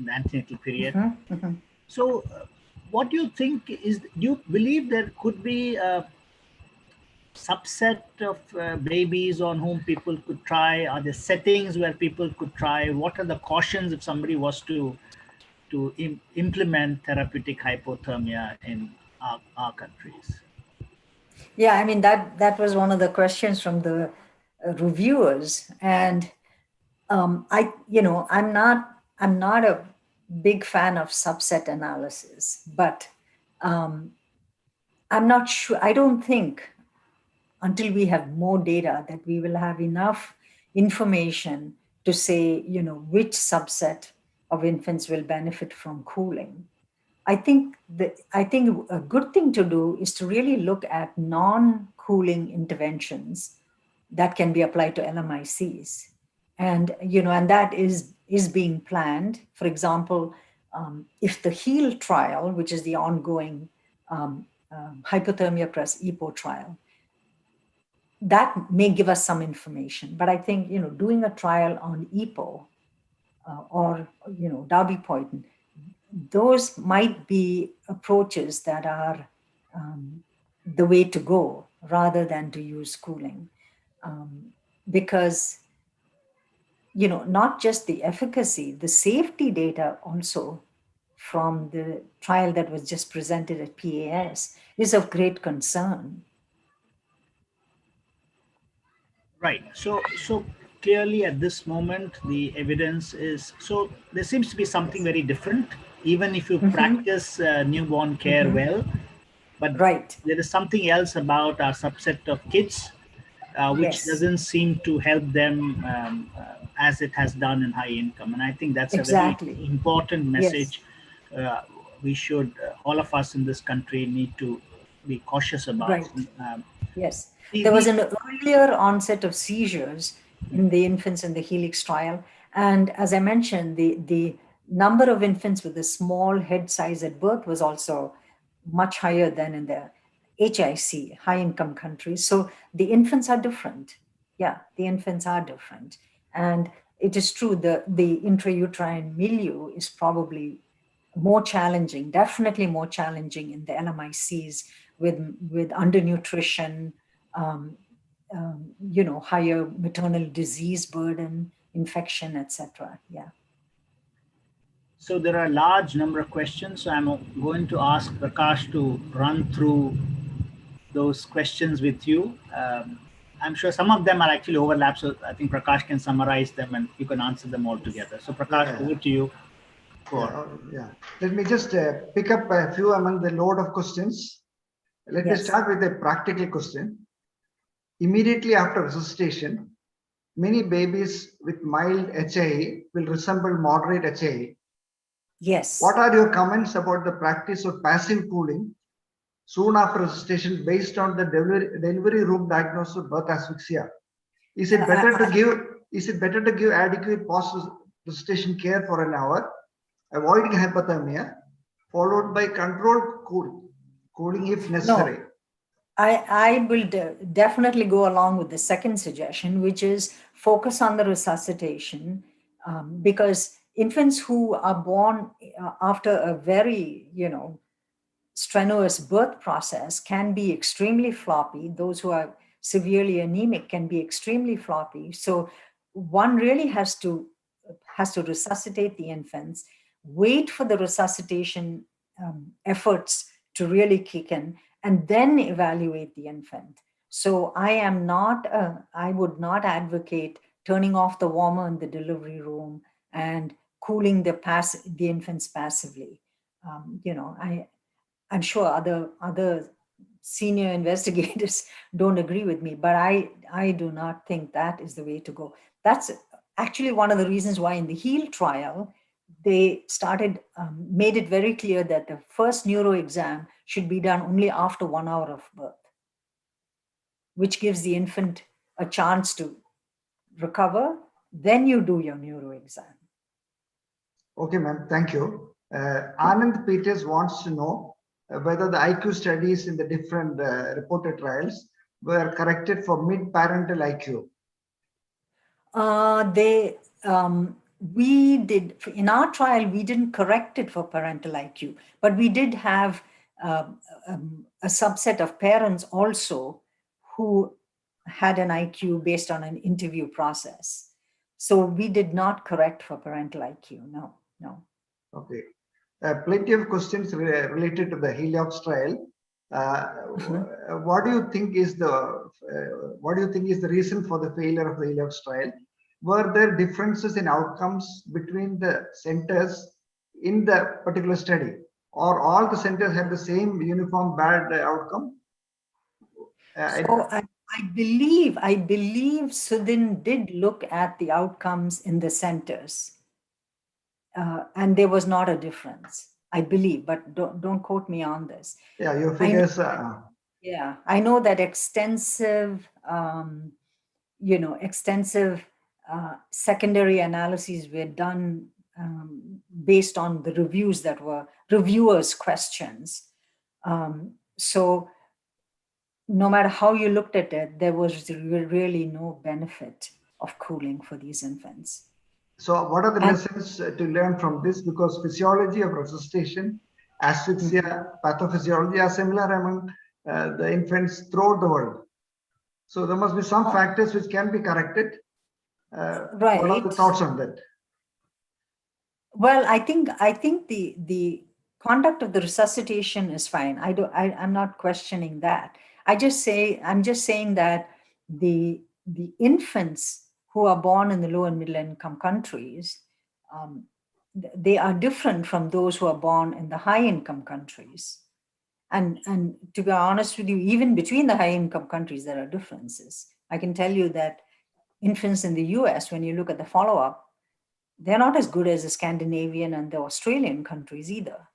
the antenatal period. So, what do you think is? Do you believe there could be a subset of babies on whom people could try? Are there settings where people could try? What are the cautions if somebody was to implement therapeutic hypothermia in our countries? Yeah, I mean, that was one of the questions from the reviewers. And I'm not a big fan of subset analysis, but I'm not sure. I don't think until we have more data that we will have enough information to say, which subset of infants will benefit from cooling. I think a good thing to do is to really look at non-cooling interventions that can be applied to LMICs. And, and that is being planned. For example, if the HEAL trial, which is the ongoing hypothermia plus EPO trial, that may give us some information. But I think, doing a trial on EPO or, darbepoetin, those might be approaches that are the way to go rather than to use cooling. Because, not just the efficacy, the safety data also from the trial that was just presented at PAS is of great concern. Right. So clearly at this moment, the evidence is, so there seems to be something very different, even if you practice newborn care well, but Right. there is something else about our subset of kids, which Yes. doesn't seem to help them as it has done in high income. And I think that's Exactly. a very important message. Yes. We should, all of us in this country need to be cautious about. Right. Yes. There was an earlier onset of seizures in the infants in the Helix trial. And as I mentioned, the number of infants with a small head size at birth was also much higher than in the HIC, high income countries. So the infants are different. Yeah, the infants are different. And it is true the intrauterine milieu is probably more challenging, definitely more challenging in the LMICs with undernutrition, higher maternal disease burden, infection, etc. Yeah. So there are a large number of questions. So I'm going to ask Prakash to run through those questions with you. I'm sure some of them are actually overlap, so I think Prakash can summarize them and you can answer them all together. So Prakash, over to you. Yeah. Let me just pick up a few among the load of questions. Let me start with a practical question. Immediately after resuscitation, many babies with mild HAE will resemble moderate HAE. Yes. What are your comments about the practice of passive cooling soon after resuscitation based on the delivery room diagnosis of birth asphyxia? Is it better to give adequate post-resuscitation care for an hour, avoiding hypothermia, followed by controlled cooling if necessary? No. I will definitely go along with the second suggestion, which is focus on the resuscitation, because infants who are born after a very, strenuous birth process can be extremely floppy. Those who are severely anemic can be extremely floppy. So one really has to resuscitate the infants, wait for the resuscitation efforts to really kick in, and then evaluate the infant. So I would not advocate turning off the warmer in the delivery room and cooling the infants passively. I'm sure other senior investigators don't agree with me, but I do not think that is the way to go. That's actually one of the reasons why in the HEAL trial, they made it very clear that the first neuro exam should be done only after 1 hour of birth, which gives the infant a chance to recover. Then you do your neuro exam. Okay, ma'am. Thank you. Anand Peters wants to know, whether the IQ studies in the different reported trials were corrected for mid-parental IQ? We did, in our trial, we didn't correct it for parental IQ, but we did have a subset of parents also who had an IQ based on an interview process. So we did not correct for parental IQ, no. Okay. Plenty of questions related to the Heliox trial. What do you think is the reason for the failure of the Heliox trial? Were there differences in outcomes between the centers in the particular study, or all the centers had the same uniform bad outcome? So I believe Sudhin did look at the outcomes in the centers, and there was not a difference, I believe, but don't quote me on this. Yeah, your figures. I know that extensive, secondary analyses were done based on the reviews that were reviewers' questions. So no matter how you looked at it, there was really no benefit of cooling for these infants. So what are the lessons to learn from this? Because physiology of resuscitation, asphyxia, pathophysiology are similar among the infants throughout the world. So there must be some factors which can be corrected. Right. What are the thoughts on that? Well, I think the conduct of the resuscitation is fine. I'm not questioning that. I'm just saying that the infants who are born in the low and middle income countries, they are different from those who are born in the high income countries. And to be honest with you, even between the high income countries, there are differences. I can tell you that infants in the US, when you look at the follow-up, they're not as good as the Scandinavian and the Australian countries either.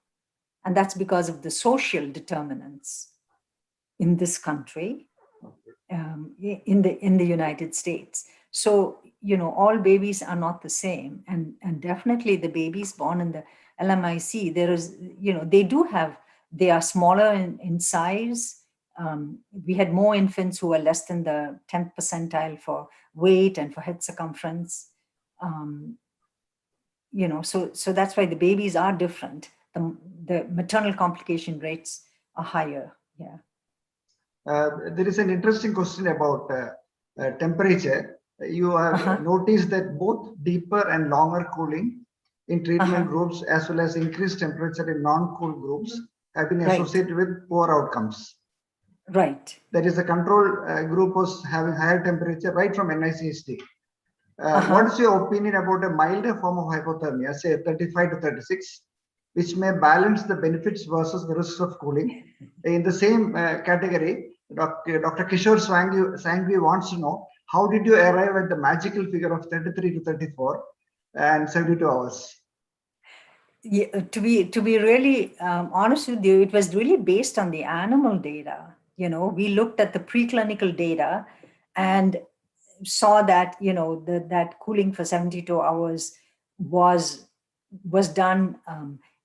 And that's because of the social determinants in this country, in the United States. So, all babies are not the same. And definitely the babies born in the LMIC, they are smaller in size. We had more infants who were less than the 10th percentile for weight and for head circumference. So that's why the babies are different. The maternal complication rates are higher. Yeah. There is an interesting question about temperature. You have noticed that both deeper and longer cooling in treatment groups, as well as increased temperature in non-cool groups, have been associated with poor outcomes. Right. That is, the control group was having higher temperature right from NICHD. What is your opinion about a milder form of hypothermia, say 35 to 36, which may balance the benefits versus the risks of cooling? In the same category, Dr. Kishore Sangvi wants to know, how did you arrive at the magical figure of 33 to 34 and 72 hours? Yeah, to be really honest with you, it was really based on the animal data. We looked at the preclinical data and saw that that cooling for 72 hours was done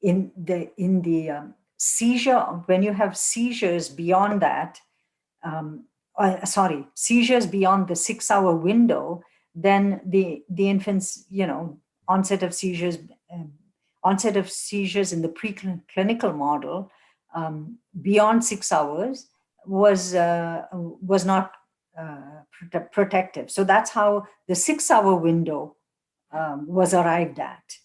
in the seizure. When you have seizures beyond that, seizures beyond the 6-hour window, then the infants, onset of seizures in the preclinical model beyond 6 hours was not protective. So that's how the 6-hour window was arrived at.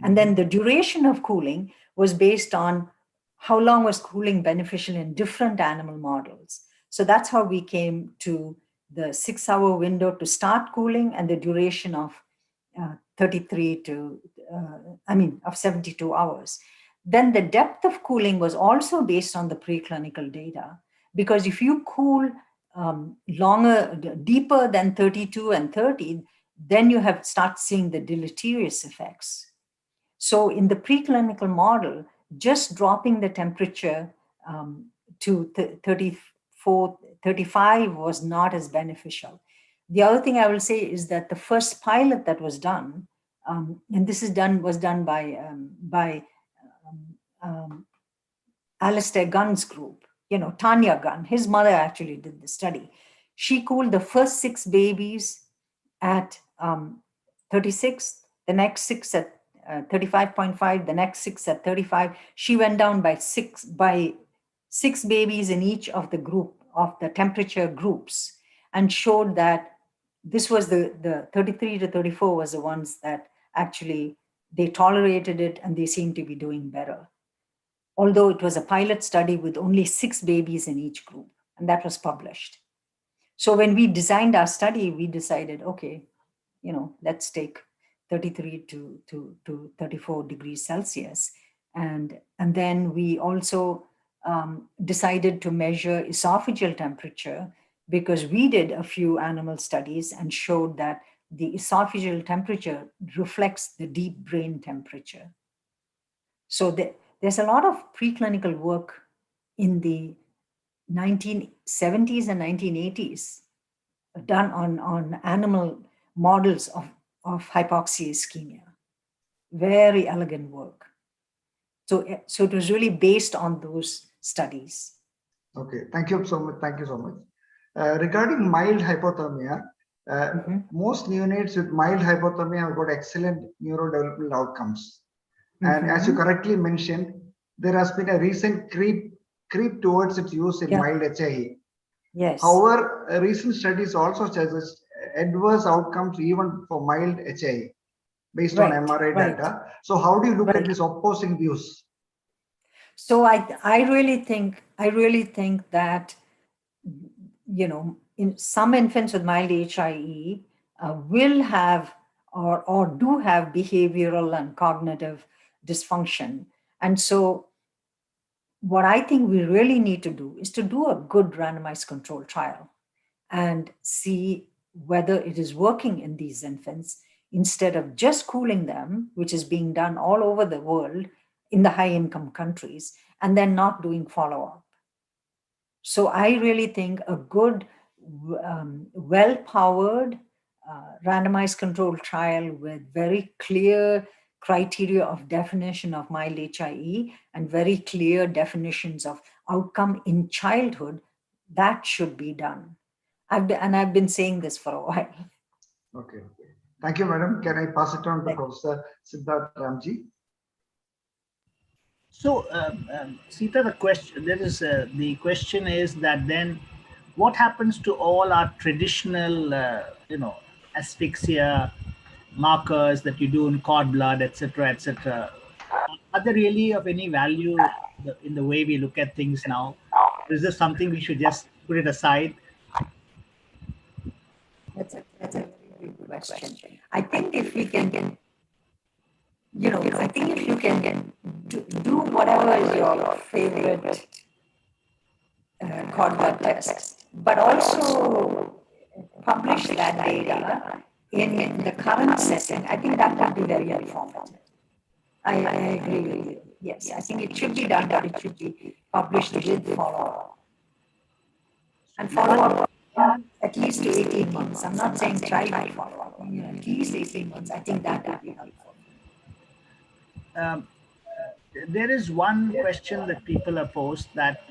And then the duration of cooling was based on how long was cooling beneficial in different animal models. So that's how we came to the 6-hour window to start cooling and the duration of 72 hours. Then the depth of cooling was also based on the preclinical data, because if you cool deeper than 32 and 30, then you start seeing the deleterious effects. So in the preclinical model, just dropping the temperature to 34, 35 was not as beneficial. The other thing I will say is that the first pilot that was done, and this was done by Alistair Gunn's group, Tanya Gunn, his mother actually did the study. She cooled the first 6 babies at 36, the next 6 at 35.5, the next 6 at 35. She went down by six babies in each of the group of the temperature groups, and showed that this was the 33 to 34 was the ones that actually they tolerated it and they seemed to be doing better. Although it was a pilot study with only 6 babies in each group, and that was published. So when we designed our study, we decided, okay, let's take 33 to 34 degrees Celsius. And then we also decided to measure esophageal temperature, because we did a few animal studies and showed that the esophageal temperature reflects the deep brain temperature. So there's a lot of preclinical work in the 1970s and 1980s done on animal models of hypoxia ischemia. Very elegant work. So it was really based on those studies. Okay, thank you so much. Thank you so much. Regarding mild hypothermia, most neonates with mild hypothermia have got excellent neurodevelopmental outcomes. And as you correctly mentioned, there has been a recent creep towards its use in mild HIE. Yes. However, recent studies also suggest adverse outcomes even for mild HIE based on MRI data. So how do you look at these opposing views? So I really think that, in some infants with mild HIE will have or do have behavioral and cognitive dysfunction. And so what I think we really need to do is to do a good randomized control trial and see whether it is working in these infants, instead of just cooling them, which is being done all over the world in the high-income countries, and then not doing follow-up. So I really think a good, well-powered, randomized control trial with very clear criteria of definition of mild HIE and very clear definitions of outcome in childhood, that should be done. I've been saying this for a while. Okay. Thank you, madam. Can I pass it on to Professor Siddharth Ramji? So, Seetha, the question is that then what happens to all our traditional, asphyxia markers that you do in cord blood, etc., etc.? Are they really of any value in the way we look at things now? Or is this something we should just put it aside? That's a very good question. I think if we can, I think if you can do whatever is your favorite cord blood test, but also publish that data in the current setting, I think that would be very informative. I agree with you. Yes, I think it should be done, but it should be published with follow-up. And follow-up at least 18 months. I'm not saying try to follow-up, at least 18 months. I think that would be helpful. There is one question that people have posed, that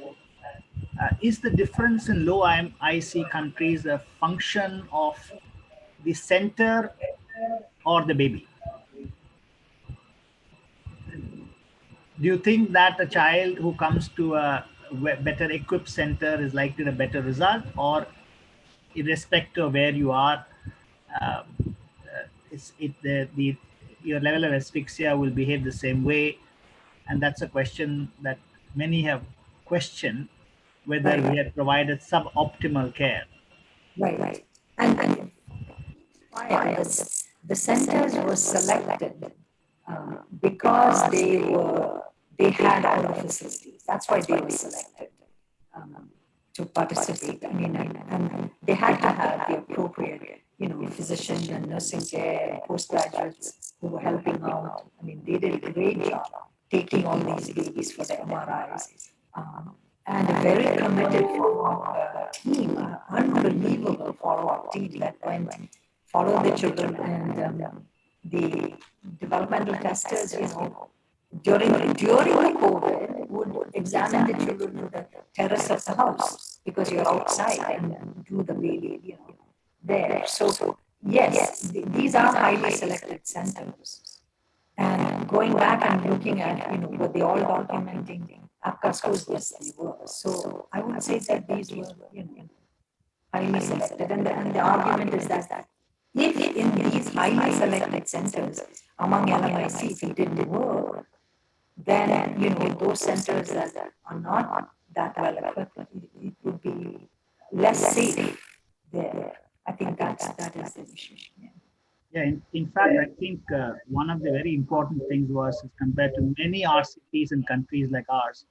is the difference in low IC countries a function of the center or the baby? Do you think that a child who comes to a better equipped center is likely to a better result, or irrespective of where you are, your level of asphyxia will behave the same way? And that's a question that many have questioned, whether we have provided suboptimal care. Right. And the centers were selected because they had all the facilities. That's why they were selected to participate. I mean, and they had to have the appropriate, physicians and nursing care, postgraduates who were helping out. I mean, they did a great job taking all these babies for the MRIs. And a very committed follow-up team, unbelievable follow-up team that went, followed the children, and the developmental testers, during the COVID, would examine the children to the terrace of the house because you're outside and do the baby, there. So yes, these are highly selected centers. And going back and looking at, were they all documenting APGAR scores? Yes, they were. So I would say that these were, highly selected. And the argument is that if in these highly selected centers among LMIC, if it didn't work, then, those centers that are not that well equipped, it would be less safe there. I think that is the issue. Yeah. Yeah, in fact, I think one of the very important things was compared to many RCTs in countries like ours,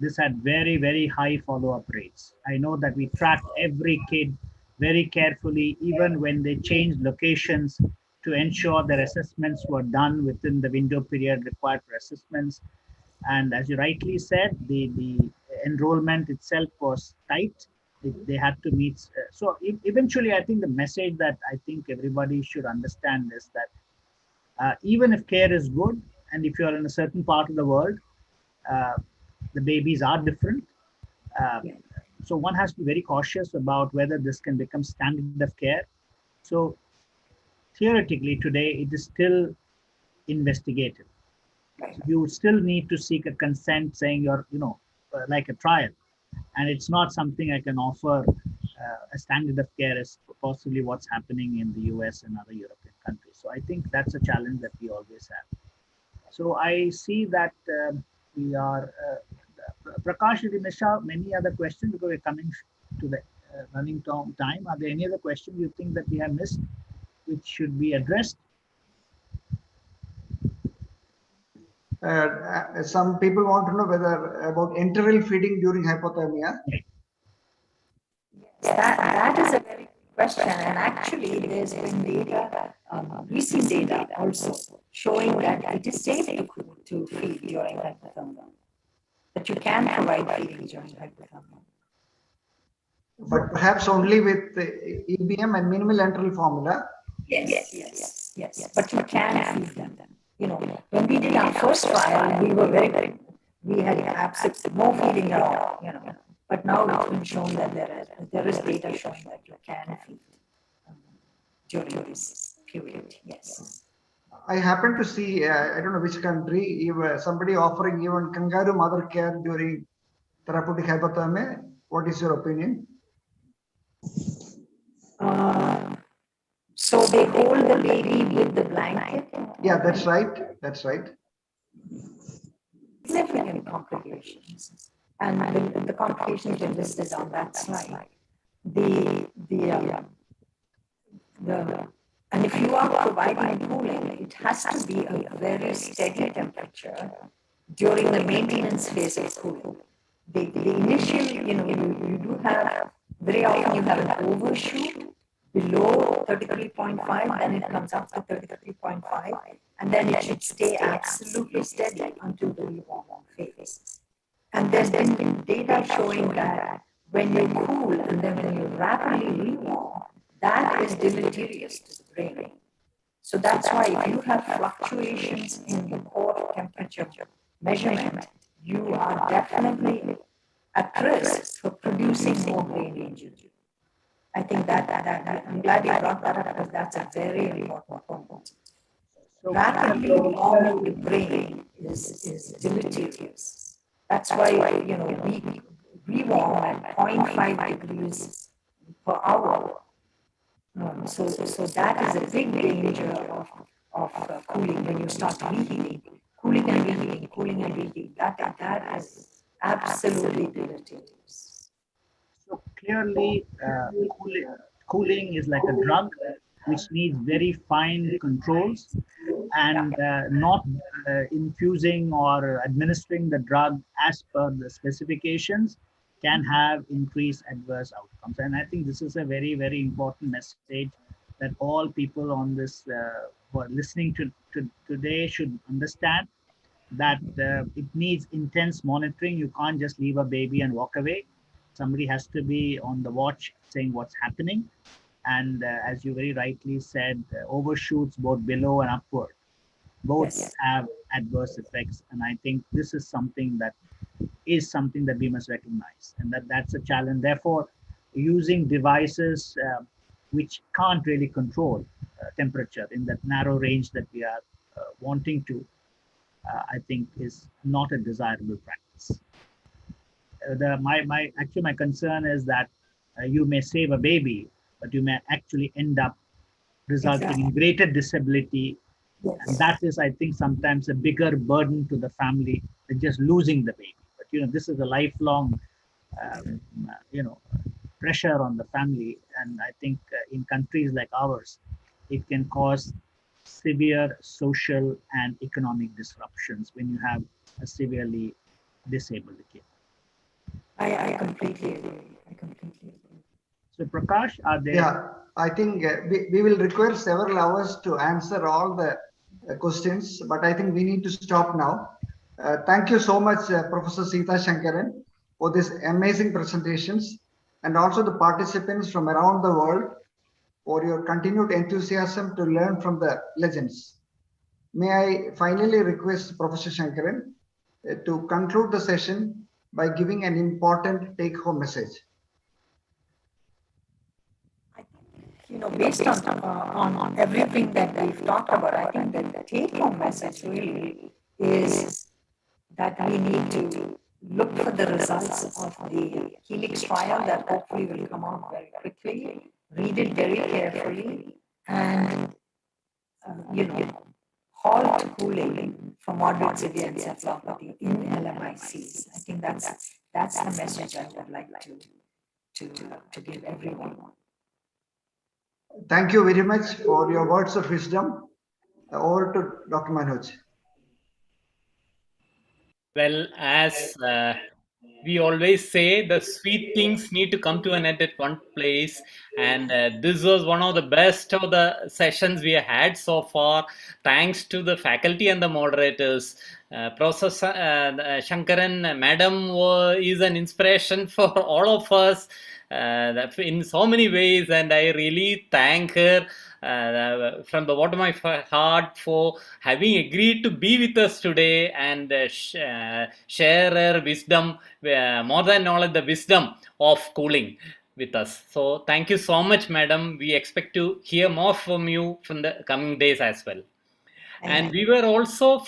this had very, very high follow-up rates. I know that we tracked every kid very carefully, even when they changed locations to ensure their assessments were done within the window period required for assessments. And as you rightly said, the enrollment itself was tight. They had to meet. So eventually, I think the message that I think everybody should understand is that even if care is good, and if you're in a certain part of the world, uh, the babies are different. So one has to be very cautious about whether this can become standard of care. So theoretically today, it is still investigative. You still need to seek a consent saying you're, like a trial. And it's not something I can offer a standard of care as possibly what's happening in the US and other European countries. So I think that's a challenge that we always have. So I see that we are, Prakash, Nisha, many other questions because we're coming to the running time. Are there any other questions you think that we have missed which should be addressed? Some people want to know whether about enteral feeding during hypothermia. That is a very good question, and actually there's been data, recent data also showing that it is safe to feed during hypothermia, that you can provide feeding during hypothermia. But perhaps only with EBM and minimal enteral formula. Yes. But you can feed them. When we did our first trial, we had absolutely no feeding at all. But now it's been shown that there is data showing that you can feed during this period. Yes. I happen to see, I don't know which country, somebody offering even kangaroo mother care during therapeutic hypothermia. What is your opinion? So they hold the baby with the blanket? Yeah, that's right. That's right. Significant complications. And the complications were listed on that slide. And if you are providing cooling, it has to be a very steady temperature during the maintenance phase of cooling. The initial, you do have, very often you have an overshoot below 33.5, then it comes up to 33.5, and then it should stay absolutely steady until the rewarm phase. And there's been data showing that when you cool and then when you rapidly rewarm, that is deleterious to the brain. So that's why if you have fluctuations in the core temperature measurement, you are definitely at risk for producing more brain injury. I think that I'm glad you brought that up because that's a very important point. So rapidly warming the brain is deleterious. That's why we rewarm at 0.5 degrees per hour. So that is a big danger of cooling when you start reheating. Cooling and reheating. That is absolutely deleterious. So clearly, cooling is like a drug which needs very fine controls, and not infusing or administering the drug as per the specifications can have increased adverse outcomes. And I think this is a very, very important message that all people on this who are listening to today should understand, that it needs intense monitoring. You can't just leave a baby and walk away. Somebody has to be on the watch saying what's happening. And as you very rightly said, overshoots both below and upward both have adverse effects. And I think this is something that is something that we must recognize, and that's a challenge. Therefore, using devices which can't really control temperature in that narrow range that we are wanting to, I think is not a desirable practice. My concern is that you may save a baby, but you may actually end up resulting in greater disability. And that is, I think, sometimes a bigger burden to the family than just losing the baby. But this is a lifelong, pressure on the family. And I think in countries like ours, it can cause severe social and economic disruptions when you have a severely disabled kid. I completely agree. I completely agree. So, Prakash, are there? Yeah, I think we will require several hours to answer all the questions, but I think we need to stop now. Thank you so much, Professor Seetha Shankaran, for these amazing presentations, and also the participants from around the world for your continued enthusiasm to learn from the legends. May I finally request Professor Shankaran to conclude the session by giving an important take-home message. Based on everything that we've talked about, I think that the take-home message really is that we need to look for the results of the Helix trial that hopefully will come out very quickly, read it very carefully, and halt cooling for moderate severe encephalopathy in LMICs. I think that's the message I would like to give everyone. Thank you very much for your words of wisdom. Over to Dr. Manoj. Well, as we always say, the sweet things need to come to an end at one place, and this was one of the best of the sessions we had so far, thanks to the faculty and the moderators. Professor Shankaran, Madam is an inspiration for all of us in so many ways, and I really thank her from the bottom of my heart for having agreed to be with us today and share her wisdom, more than knowledge, the wisdom of cooling with us. So thank you so much, Madam. We expect to hear more from you from the coming days as well. And we were also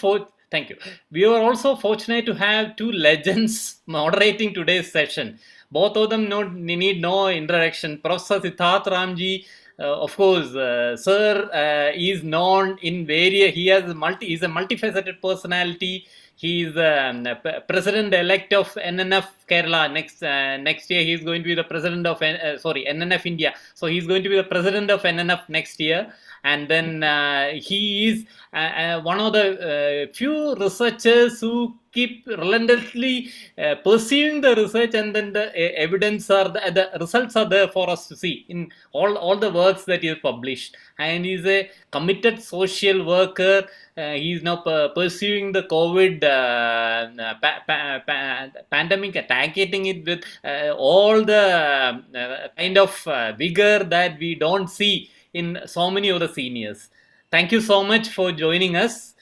thank you. We were also fortunate to have two legends moderating today's session. Both of them need no introduction. Professor Siddharth Ramji, of course, Sir is known in various. He is a multifaceted personality. He is president-elect of NNF Kerala. Next year, he is going to be the president of NNF India. So he is going to be the president of NNF next year. And then he is one of the few researchers who keep relentlessly pursuing the research, and then the evidence the results are there for us to see in all the works that he has published. And he is a committed social worker. He is now pursuing the COVID pandemic, attacking it with all the kind of vigor that we don't see in so many of the seniors. Thank you so much for joining us.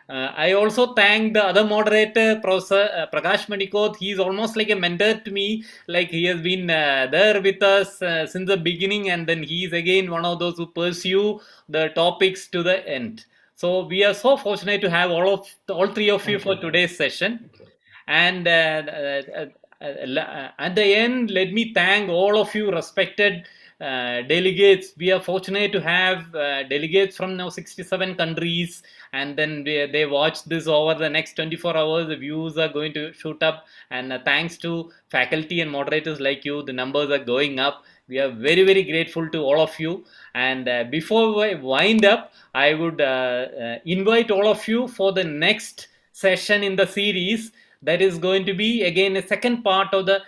I also thank the other moderator, Professor Prakash Manikot. He is almost like a mentor to me. Like he has been there with us since the beginning, and then he is again one of those who pursue the topics to the end. So we are so fortunate to have all three of you for today's session. And at the end, let me thank all of you respected delegates. We are fortunate to have delegates from now 67 countries, and then they watch this over the next 24 hours. The views are going to shoot up, and thanks to faculty and moderators like you, the numbers are going up. We are very, very grateful to all of you. And before I wind up, I would invite all of you for the next session in the series. That is going to be again a second part of the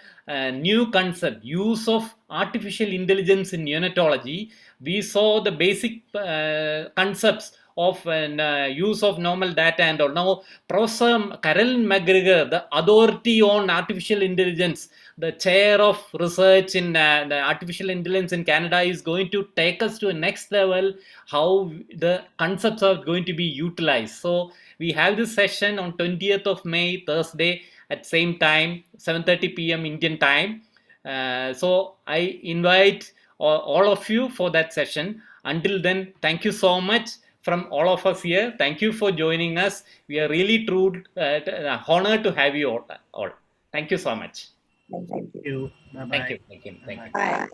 new concept, use of artificial intelligence in neonatology. We saw the basic concepts of use of normal data and all. Now, Professor Carolyn McGregor, the authority on artificial intelligence, the chair of research in the artificial intelligence in Canada, is going to take us to a next level, how the concepts are going to be utilized. So we have this session on 20th of May, Thursday, at same time, 7:30 p.m. Indian time. So I invite all of you for that session. Until then, thank you so much from all of us here. Thank you for joining us. We are really honored to have you all. Thank you so much. Thank you. Thank you. Bye-bye. Thank you. Thank you. Thank you. Bye.